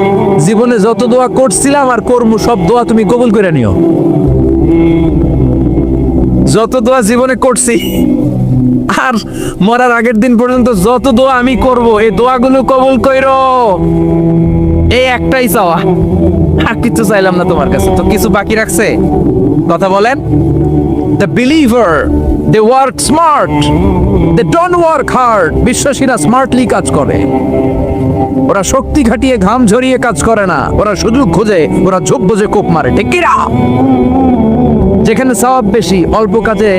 জীবনে যত দোয়া করছিলাম আর করমু সব দোয়া তুমি কবুল করে নিও। যত দোয়া জীবনে করছি আর মরার আগের দিন পর্যন্ত যত দোয়া আমি করব, এই দোয়াগুলো কবুল কইরো, এই একটাই চাওয়া, আর কিছু চাইলাম না তোমার কাছে। তো কিছু বাকি রাখছে? কথা বলেন। The believer, they work smart, they don't work hard. বিশ্বাসীরা স্মার্টলি কাজ করে। ওরা শক্তি খাটিয়ে ঘাম ঝরিয়ে কাজ করে না, ওরা সুযোগ খোঁজে, ওরা ঝোপ বোঝে কোপ মারে, ঠিক কি না? যেখানে সওয়াব বেশি, অল্প কাজে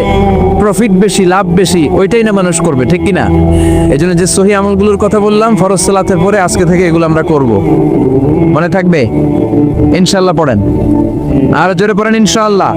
প্রফিট বেশি, লাভ বেশি, ওইটাই না মানুষ করবে, ঠিক কি না? এই জন্য যে সহি আমলগুলোর কথা বললাম ফরজ সালাতের পরে, আজকে থেকে এগুলো আমরা করব। মনে থাকবে ইনশাআল্লাহ? পড়েন আর জোরে পড়েন ইনশাআল্লাহ।